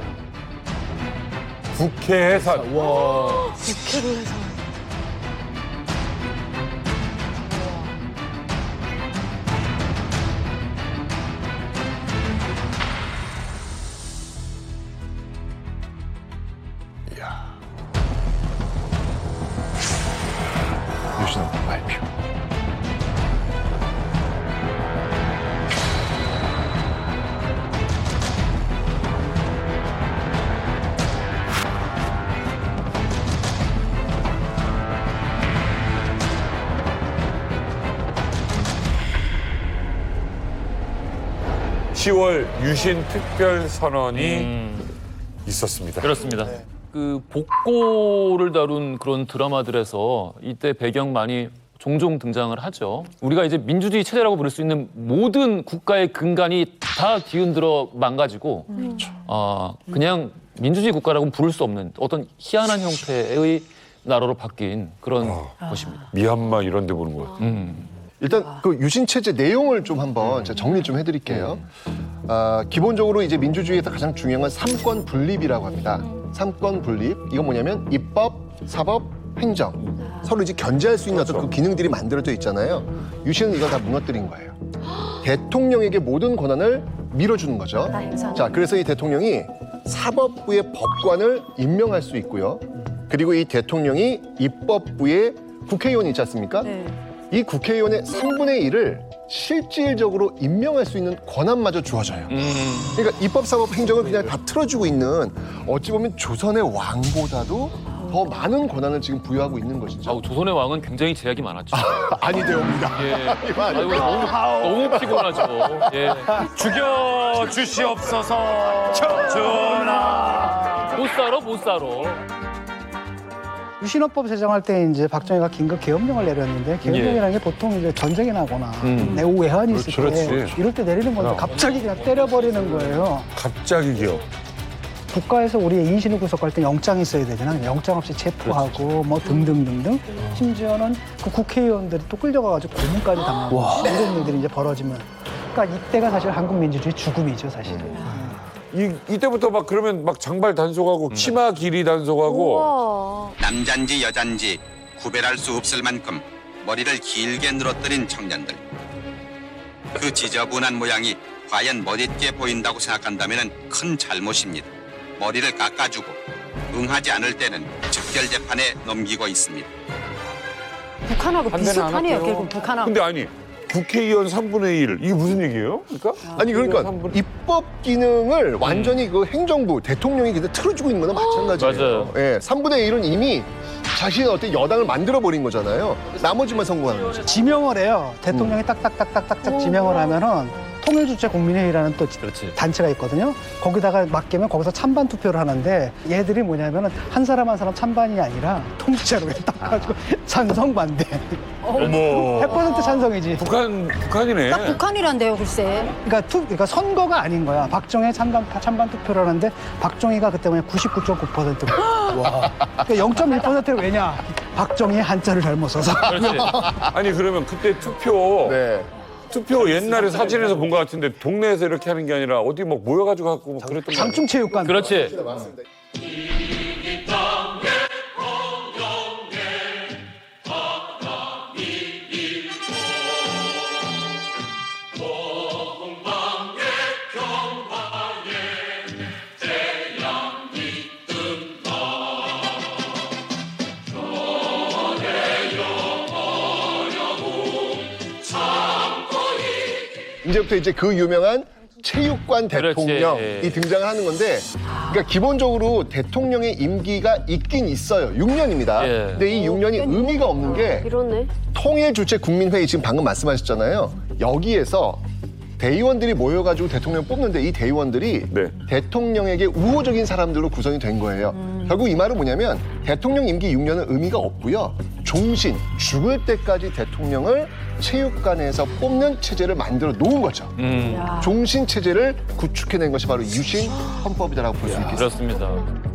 국회 해산. 와. 국회로 해서. 유신헌법 발표. (10월) 유신 특별선언이 있었습니다. 그렇습니다. 그 복고를 다룬 그런 드라마들에서 이때 배경 많이 종종 등장을 하죠. 우리가 이제 민주주의 체제라고 부를 수 있는 모든 국가의 근간이 다 뒤흔들어 망가지고 그냥 민주주의 국가라고는 부를 수 없는 어떤 희한한 형태의 나라로 바뀐 그런 것입니다. 미얀마 이런 데 보는 것 같아요. 일단 그 유신 체제 내용을 좀 한번 제가 정리 좀 해드릴게요. 기본적으로 이제 민주주의에서 가장 중요한 건 삼권 분립이라고 합니다. 삼권 분립. 이건 뭐냐면 입법, 사법, 행정. 서로 이제 견제할 수 있는 어떤 그 기능들이 만들어져 있잖아요. 유신은 이걸 다 무너뜨린 거예요. 대통령에게 모든 권한을 밀어주는 거죠. 자, 그래서 이 대통령이 사법부의 법관을 임명할 수 있고요. 그리고 이 대통령이 입법부의 국회의원 있지 않습니까? 이 국회의원의 3분의 1을 실질적으로 임명할 수 있는 권한마저 주어져요. 그러니까 입법, 사법, 행정을 그냥 다 틀어주고 있는 어찌 보면 조선의 왕보다도 더 많은 권한을 지금 부여하고 있는 것이죠. 조선의 왕은 굉장히 제약이 많았죠. 아니되옵니다. 예. 아이고, 너무 피곤하죠. 예. 죽여 주시옵소서 전하. 못 살아. 유신헌법 제정할 때 이제 박정희가 긴급 계엄령을 내렸는데 계엄령이라는 게 보통 이제 전쟁이 나거나 내후 외환이 있을 때 이럴 때 내리는 건데 갑자기 그냥 때려버리는 거예요. 갑자기요. 국가에서 우리 인신을 구속할 때 영장이 있어야 되잖아요. 영장 없이 체포하고 뭐 등등등등. 심지어는 그 국회의원들이 또 끌려가가지고 고문까지 당하고 이런 일들이 이제 벌어지면. 그러니까 이때가 사실 한국 민주주의 죽음이죠, 사실은. 이때부터 막 그러면 막 장발 단속하고 치마 길이 단속하고. 남잔지 여잔지 구별할 수 없을 만큼 머리를 길게 늘어뜨린 청년들. 그 지저분한 모양이 과연 멋있게 보인다고 생각한다면 큰 잘못입니다. 머리를 깎아주고 응하지 않을 때는 즉결재판에 넘기고 있습니다. 북한하고 비슷하네요, 결국 북한하고. 근데 아니 국회의원 3분의 1 이게 무슨 얘기예요? 그러니까? 아니 그러니까 입법 기능을 완전히 그 행정부 대통령이 그냥 틀어주고 있는 거나 마찬가지예요. 맞아요. 예, 3분의 1은 이미 자신의 어떤 여당을 만들어 버린 거잖아요. 나머지만 성공하는 거죠. 지명을 해요. 대통령이 딱딱딱딱딱딱 지명을 하면은 통일주체 국민회의라는 또 단체가 있거든요. 거기다가 맡기면 거기서 찬반 투표를 하는데 얘들이 뭐냐면은 한 사람 한 사람 찬반이 아니라 통째로 딱 가지고 찬성 반대. 어머. 100% 찬성이지. 북한이네. 딱 북한이란데요, 글쎄. 그러니까 선거가 아닌 거야. 박정희 찬반 투표를 하는데 박정희가 그때 그냥 99.9%. 와. 그러니까 0.1%를 왜냐? 박정희 한자를 잘못 써서. 그렇지. 아니 그러면 그때 투표. 투표 옛날에 사진에서 본 것 같은데 동네에서 이렇게 하는 게 아니라 어디 막 모여가지고 하고 뭐 그랬던 거 장충체육관. 그렇지. 이제부터 이제 그 유명한 체육관 대통령이 등장을 하는 건데, 그러니까 기본적으로 대통령의 임기가 있긴 있어요. 6년입니다. 근데 이 6년이 의미가 없는 게 통일주체 국민회의 지금 방금 말씀하셨잖아요. 여기에서 대의원들이 모여가지고 대통령 뽑는데 이 대의원들이 대통령에게 우호적인 사람들로 구성이 된 거예요. 결국 이 말은 뭐냐면 대통령 임기 6년은 의미가 없고요. 종신, 죽을 때까지 대통령을 체육관에서 뽑는 체제를 만들어 놓은 거죠. 종신 체제를 구축해낸 것이 바로 유신 헌법이라고 볼 수 있겠습니다. 그렇습니다.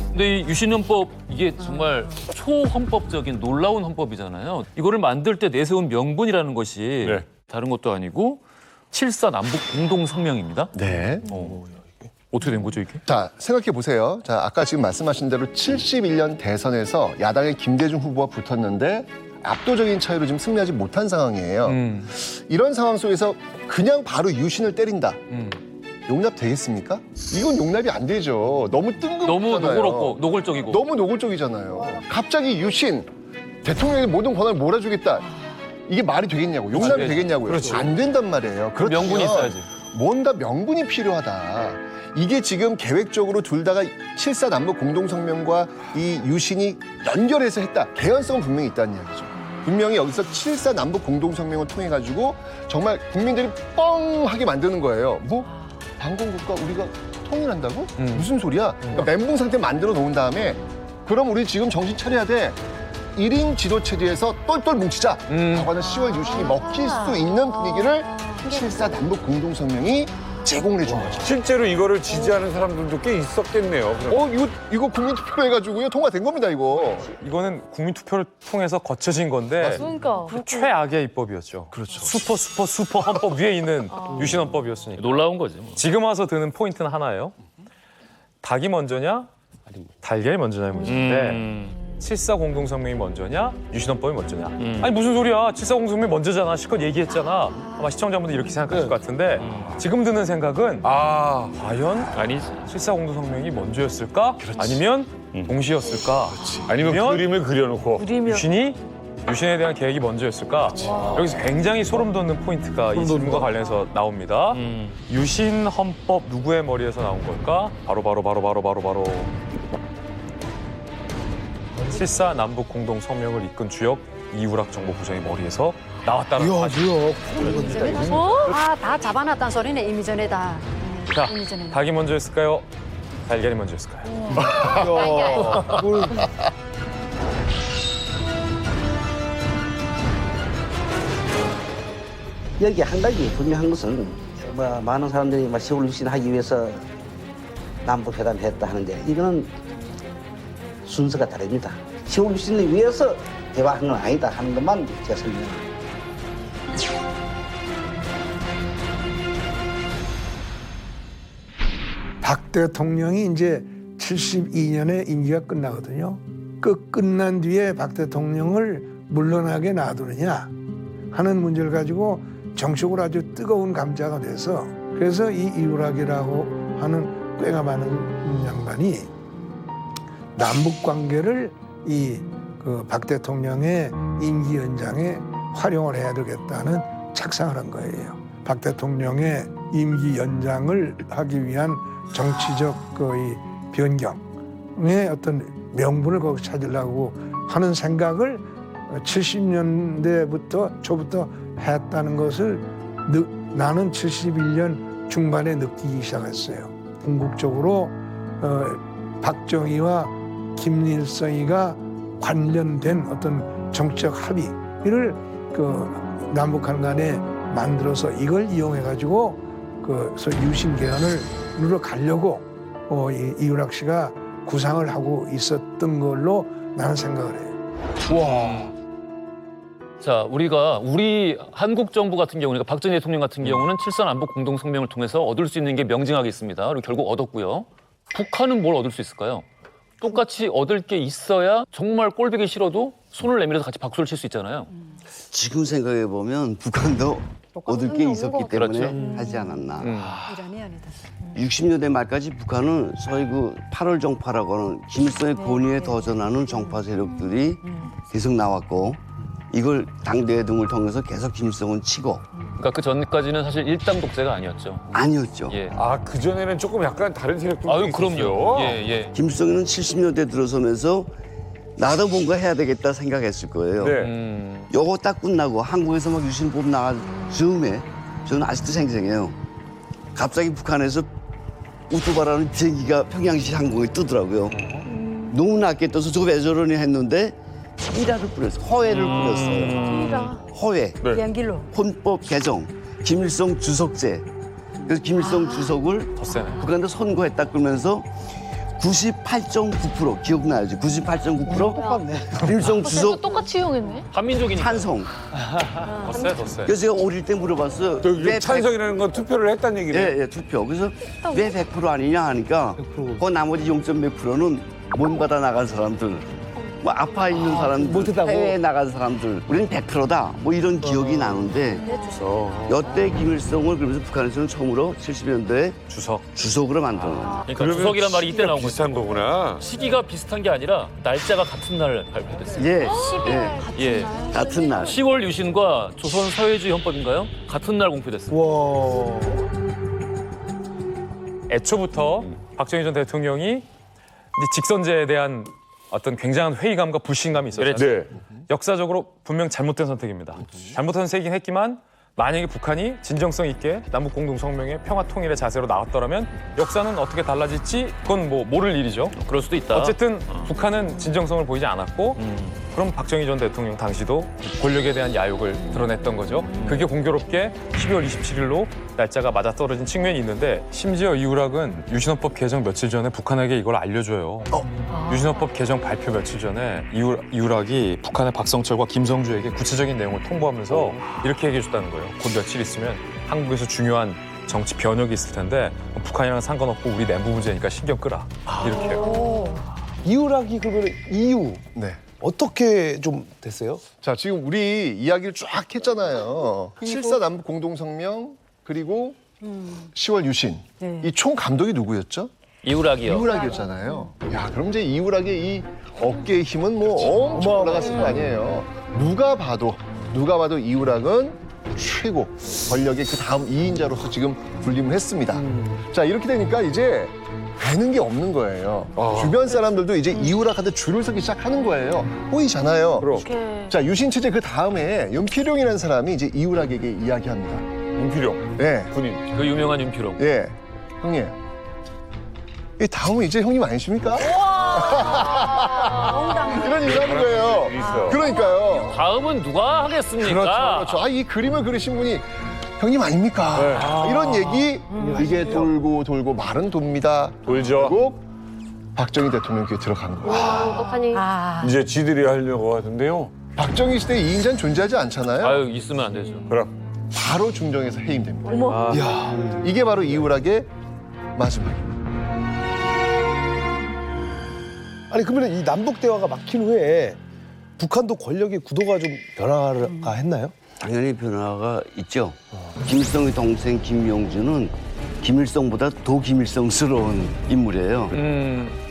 근데 이 유신헌법 이게 정말 초헌법적인 놀라운 헌법이잖아요. 이거를 만들 때 내세운 명분이라는 것이 다른 것도 아니고 7.4 남북 공동성명입니다. 네. 어떻게 된 거죠, 이게? 자, 생각해 보세요. 자, 아까 지금 말씀하신 대로 71년 대선에서 야당의 김대중 후보가 붙었는데 압도적인 차이로 지금 승리하지 못한 상황이에요. 이런 상황 속에서 그냥 바로 유신을 때린다. 용납되겠습니까? 이건 용납이 안 되죠. 너무 뜬금없잖아요. 너무 노골없고 노골적이고. 너무 노골적이잖아요. 갑자기 유신, 대통령의 모든 권한을 몰아주겠다. 이게 말이 되겠냐고, 용납이 되겠냐고요. 그렇지. 안 된단 말이에요. 그렇다면 명분이 있어야지. 뭔가 명분이 필요하다. 이게 지금 계획적으로 둘 다가 7.4 남북 공동성명과 이 유신이 연결해서 했다. 개연성은 분명히 있다는 이야기죠. 분명히 여기서 7.4 남북 공동성명을 통해 가지고 정말 국민들이 뻥하게 만드는 거예요. 뭐? 반공국가 우리가 통일한다고? 무슨 소리야? 그러니까 멘붕 상태 만들어 놓은 다음에 그럼 우리 지금 정신 차려야 돼. 1인 지도 체제에서 똘똘 뭉치자. 라고 하는 10월 유신이 먹힐 수 있는 분위기를 7.4 남북 공동성명이 제공을 해준 거죠. 실제로 이거를 지지하는 사람들도 꽤 있었겠네요. 이거 국민투표로 해가지고요. 통과된 겁니다, 이거. 이거는 국민투표를 통해서 거쳐진 건데 그러니까. 최악의 입법이었죠. 그렇죠. 슈퍼 헌법 위에 있는 유신헌법이었으니까. 놀라운 거지. 지금 와서 드는 포인트는 하나예요. 닭이 먼저냐, 달걀이 먼저냐의 문제인데 7.4 공동성명이 먼저냐, 유신헌법이 먼저냐. 아니 무슨 소리야. 7.4 공동성명이 먼저잖아. 실컷 얘기했잖아. 아마 시청자분들 이렇게 생각하실 것 같은데 지금 드는 생각은 과연 아니지. 7.4 공동성명이 먼저였을까? 아니면 동시였을까? 아니면 그림을 그려놓고 유신에 대한 계획이 먼저였을까? 여기서 굉장히 소름 돋는 포인트가 이 질문과 관련해서 나옵니다. 유신 헌법 누구의 머리에서 나온 걸까? 바로 7.4 남북 공동 성명을 이끈 주역 이우락 정보부장의 머리에서 나왔다는 사실. 다 잡아놨단 소리네 이미 전에 다. 자, 이미 전에. 닭이 먼저였을까요? 달걀이 먼저였을까요? 여기 한 가지 분명한 것은 많은 사람들이 10월 유신 하기 위해서 남북회담 했다 하는데 이거는 순서가 다릅니다. 10월 유신을 위해서 대화한 건 아니다 하는 것만 제가 설명합니다. 박 대통령이 이제 72년에 임기가 끝나거든요. 끝난 뒤에 박 대통령을 물러나게 놔두느냐 하는 문제를 가지고 정치적으로 아주 뜨거운 감자가 돼서 그래서 이 이우락이라고 하는 꾀가 많은 양반이 남북 관계를 이 박 대통령의 임기 연장에 활용을 해야 되겠다는 착상을 한 거예요. 박 대통령의 임기 연장을 하기 위한 정치적 이 변경의 어떤 명분을 거기 찾으려고 하는 생각을 70년대부터 초부터 했다는 것을 나는 71년 중반에 느끼기 시작했어요. 궁극적으로 박정희와 김일성이가 관련된 어떤 정치적 합의를 남북한 간에 만들어서 이걸 이용해 가지고 유신 개헌을 누러 가려고 이우락 씨가 구상을 하고 있었던 걸로 나는 생각을 해요. 와. 자, 우리 한국 정부 같은 경우는, 그러니까 박정희 대통령 같은 경우는 7.4 남북 공동성명을 통해서 얻을 수 있는 게 명징하게 있습니다. 그리고 결국 얻었고요. 북한은 뭘 얻을 수 있을까요? 똑같이 얻을 게 있어야 정말 꼴보기 싫어도 손을 내밀어서 같이 박수를 칠 수 있잖아요. 지금 생각해 보면 북한도 얻을 게 있었기 때문에 그렇죠. 하지 않았나. 이란이 아니다. 60년대 말까지 북한은 소위 8월 정파라고 하는 김일성의 권위에 도전하는 정파 세력들이 계속 나왔고 이걸 당대 등을 통해서 계속 김일성은 치고. 그러니까 그 전까지는 사실 일당 독재가 아니었죠. 아니었죠. 예. 그 전에는 조금 약간 다른 세력들도 그럼요. 예. 김일성은 70년대 들어서면서 나도 뭔가 해야 되겠다 생각했을 거예요. 요거 딱 끝나고 한국에서 막 유신법 나간 즈음에 저는 아직도 생생해요. 갑자기 북한에서 우뚜바라는 비행기가 평양시 항공에 뜨더라고요. 너무 낮게 떠서 저거 왜 저러니 했는데 삐라를 뿌렸어요. 허회를 뿌렸어요. 허회. 비행기로. 헌법 개정. 김일성 주석제. 그래서 김일성 주석을 북한한테 선고했다 그러면서 98.9% 기억나요? 98.9% 김일성 주석 똑같이 이용했네. 한민족이니까. 찬성. 더 세. 그래서 제가 어릴 때 물어봤어요. 찬성이라는 건 투표를 했다는 얘기네. 예, 투표. 그래서 왜 100% 아니냐 하니까 그 나머지 0.몇 %는 못 받아 나간 사람들, 뭐 아파 있는 사람들, 해외에 나간 사람들, 우리는 100%다. 뭐 이런 기억이 나는데 여태 김일성을 그러면서 북한에서는 처음으로 70년대에 주석으로 만들어요. 그러니까 주석이란 말이 이때 나온 거죠. 비슷한 거구나. 시기가 비슷한 게 아니라 날짜가 같은 날 발표됐어요. 예, 같은 날. 10월 유신과 조선 사회주의 헌법인가요? 같은 날 공표됐습니다. 애초부터 박정희 전 대통령이 이제 직선제에 대한 어떤 굉장한 회의감과 불신감이 있었죠. 역사적으로 분명 잘못된 선택입니다. 잘못된 선택이긴 했지만 만약에 북한이 진정성 있게 남북 공동 성명의 평화 통일의 자세로 나왔더라면 역사는 어떻게 달라질지 그건 뭐 모를 일이죠. 그럴 수도 있다. 어쨌든 북한은 진정성을 보이지 않았고 그럼 박정희 전 대통령 당시도 권력에 대한 야욕을 드러냈던 거죠. 그게 공교롭게 12월 27일로 날짜가 맞아떨어진 측면이 있는데 심지어 이우락은 유신헌법 개정 며칠 전에 북한에게 이걸 알려줘요. 유신헌법 개정 발표 며칠 전에 이우락이 북한의 박성철과 김성주에게 구체적인 내용을 통보하면서 이렇게 얘기해 줬다는 거예요. 곧 며칠 있으면 한국에서 중요한 정치 변혁이 있을 텐데 북한이랑 상관없고 우리 내부 문제니까 신경 끄라. 이렇게요. 이우락이 그러면 이후 어떻게 좀 됐어요? 자, 지금 우리 이야기를 쫙 했잖아요. 7.4 남북 공동성명 그리고 10월 유신. 이 총 감독이 누구였죠? 이우락이요. 이우락이었잖아요. 야, 그럼 이제 이우락의 이 어깨의 힘은 뭐 엄청 올라갔을 거 아니에요. 누가 봐도 이우락은 최고 권력의 그 다음 2인자로서 지금 군림을 했습니다. 자, 이렇게 되니까 이제 되는 게 없는 거예요. 주변 사람들도 이제 이우락한테 줄을 서기 시작하는 거예요. 보이잖아요. 자, 유신 체제 그 다음에 윤필용이라는 사람이 이제 이우락에게 이야기합니다. 윤필용? 네. 군인. 그 유명한 윤필용. 예. 형님. 이 다음은 이제 형님 아니십니까? 이런 얘기를 하는 거예요. 그러니까요. 다음은 누가 하겠습니까? 그렇죠. 아, 이 그림을 그리신 분이 형님 아닙니까? 이런 얘기 이게 돌고 말은 돕니다. 돌죠. 그리고 박정희 대통령 귀에 들어가는 거예요. 이제 지들이 하려고 하던데요. 박정희 시대에 2인자는 존재하지 않잖아요. 아유, 있으면 안 되죠. 그럼 바로 중정에서 해임됩니다. 어머. 이게 바로 이우락의 마지막입니다. 아니 그러면 이 남북 대화가 막힌 후에 북한도 권력의 구도가 좀 변화가 했나요? 당연히 변화가 있죠. 김일성의 동생 김명주는 김일성보다 더 김일성스러운 인물이에요.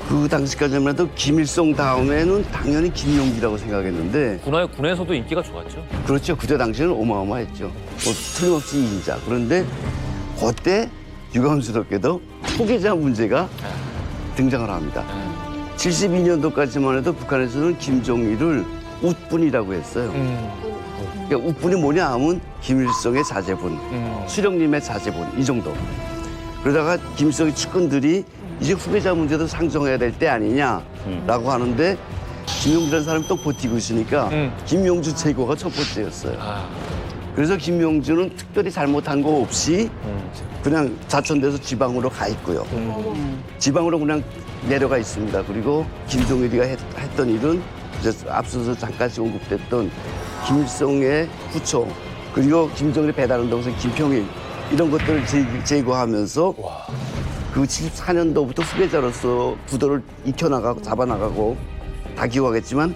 그 당시까지만 해도 김일성 다음에는 당연히 김용기라고 생각했는데 군에서도 인기가 좋았죠. 그렇죠. 그때 당시에는 어마어마했죠. 뭐 틀림없이 2인자. 그런데 그때 유감스럽게도 후계자 문제가 등장을 합니다. 72년도까지만 해도 북한에서는 김정일을 웃분이라고 했어요. 그러니까 웃분이 뭐냐 하면 김일성의 자제분, 수령님의 자제분 이 정도. 그러다가 김일성의 측근들이 이제 후계자 문제도 상정해야 될 때 아니냐라고 하는데 김용주라는 사람이 또 버티고 있으니까 김용주 제거가 첫 번째였어요. 그래서 김용주는 특별히 잘못한 거 없이 그냥 자천돼서 지방으로 가 있고요. 지방으로 그냥 내려가 있습니다. 그리고 김종일이가 했던 일은 이제 앞서서 잠깐씩 언급됐던 김일성의 후초 그리고 김정일이 배달한다고 해서 김평일 이런 것들을 제거하면서 그 74년도부터 후계자로서 구도를 익혀나가고 잡아나가고 다 기억하겠지만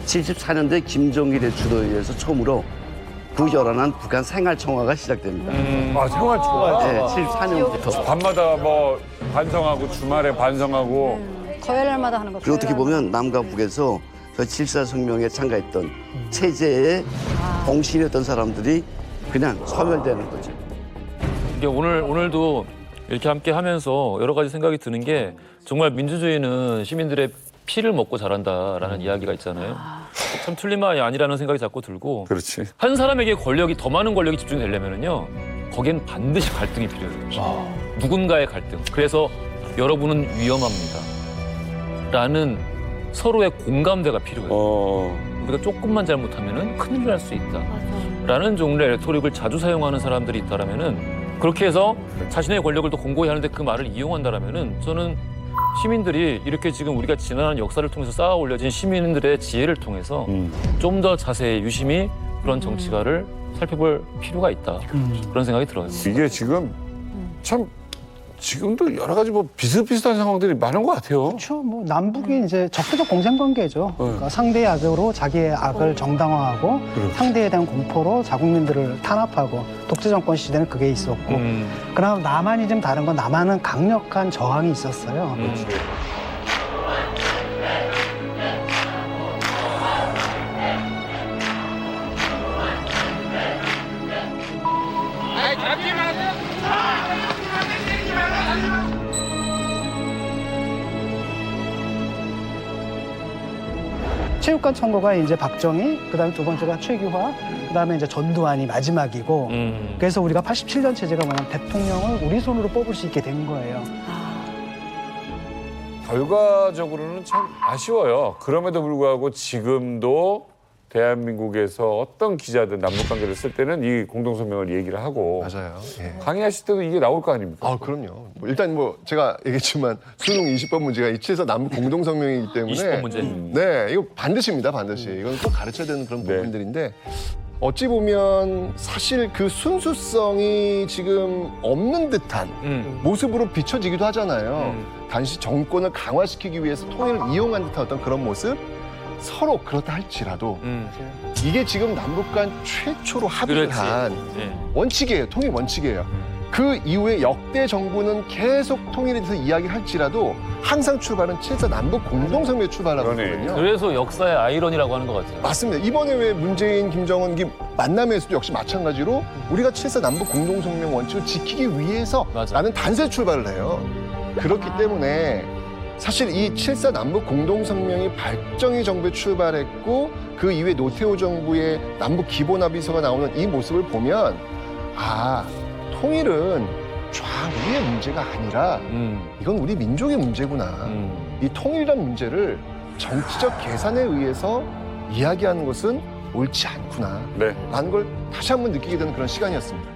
74년도에 김정일의 주도에 의해서 처음으로 그 열한한 북한 생활청화가 시작됩니다. 아, 생활청화? 네, 74년부터. 밤마다 뭐 반성하고 주말에 반성하고. 토요일날마다 하는 거. 그리고 어떻게 보면 남과 북에서 저 7.4 성명에 참가했던 체제의 공신이었던 사람들이 그냥 소멸되는 거죠. 이게 오늘도 이렇게 함께 하면서 여러 가지 생각이 드는 게 정말 민주주의는 시민들의 피를 먹고 자란다라는 이야기가 있잖아요. 참 틀린 말이 아니라는 생각이 자꾸 들고. 그렇지. 한 사람에게 더 많은 권력이 집중되려면은요, 거기엔 반드시 갈등이 필요해요. 누군가의 갈등. 그래서 여러분은 위험합니다. 라는 서로의 공감대가 필요해요. 우리가 조금만 잘못하면은 큰일 날 수 있다. 라는 종류의 레토릭을 자주 사용하는 사람들이 있다라면은, 그렇게 해서 자신의 권력을 더 공고히 하는데 그 말을 이용한다라면은, 저는 시민들이 이렇게 지금 우리가 지난 역사를 통해서 쌓아 올려진 시민들의 지혜를 통해서 좀 더 자세히 유심히 그런 정치가를 살펴볼 필요가 있다. 그런 생각이 들어요. 이게 지금 참 지금도 여러 가지 뭐 비슷비슷한 상황들이 많은 것 같아요. 그렇죠. 뭐 남북이 이제 적대적 공생 관계죠. 그러니까 상대의 악으로 자기의 악을 정당화하고 상대에 대한 공포로 자국민들을 탄압하고 독재 정권 시대는 그게 있었고, 그러나 남한이 좀 다른 건 남한은 강력한 저항이 있었어요. 체육관 청구가 이제 박정희, 그다음에 두 번째가 최규화, 그다음에 이제 전두환이 마지막이고, 그래서 우리가 87년 체제가 뭐냐면 대통령을 우리 손으로 뽑을 수 있게 된 거예요. 결과적으로는 참 아쉬워요. 그럼에도 불구하고 지금도 대한민국에서 어떤 기자든 남북관계를 쓸 때는 이 공동성명을 얘기를 하고 맞아요. 예. 강의하실 때도 이게 나올 거 아닙니까? 아, 그럼요. 뭐 일단 뭐 제가 얘기했지만 수능 20번 문제가 이치에서 남북 공동성명이기 때문에 20번 문제. 네, 이거 반드시입니다. 반드시. 이건 꼭 가르쳐야 되는 그런 부분들인데, 어찌 보면 사실 그 순수성이 지금 없는 듯한 모습으로 비춰지기도 하잖아요. 단지 정권을 강화시키기 위해서 통일을 이용한 듯한 어떤 그런 모습? 서로 그렇다 할지라도 이게 지금 남북 간 최초로 합의를 한 원칙이에요. 통일 원칙이에요. 그 이후에 역대 정부는 계속 통일에 대해서 이야기할지라도 항상 출발은 7.4 남북 공동성명의 출발하고 있거든요. 그래서 역사의 아이러니라고 하는 것 같아요. 맞습니다. 이번에 왜 문재인, 김정은 만남에서도 역시 마찬가지로 우리가 7.4 남북 공동성명 원칙을 지키기 위해서라는 단세 출발을 해요. 그렇기 때문에 사실 이 7.4 남북 공동성명이 박정희 정부에 출발했고, 그 이후에 노태우 정부의 남북 기본합의서가 나오는 이 모습을 보면, 아, 통일은 좌우의 문제가 아니라 이건 우리 민족의 문제구나. 이 통일이란 문제를 정치적 계산에 의해서 이야기하는 것은 옳지 않구나. 라는 걸 다시 한번 느끼게 되는 그런 시간이었습니다.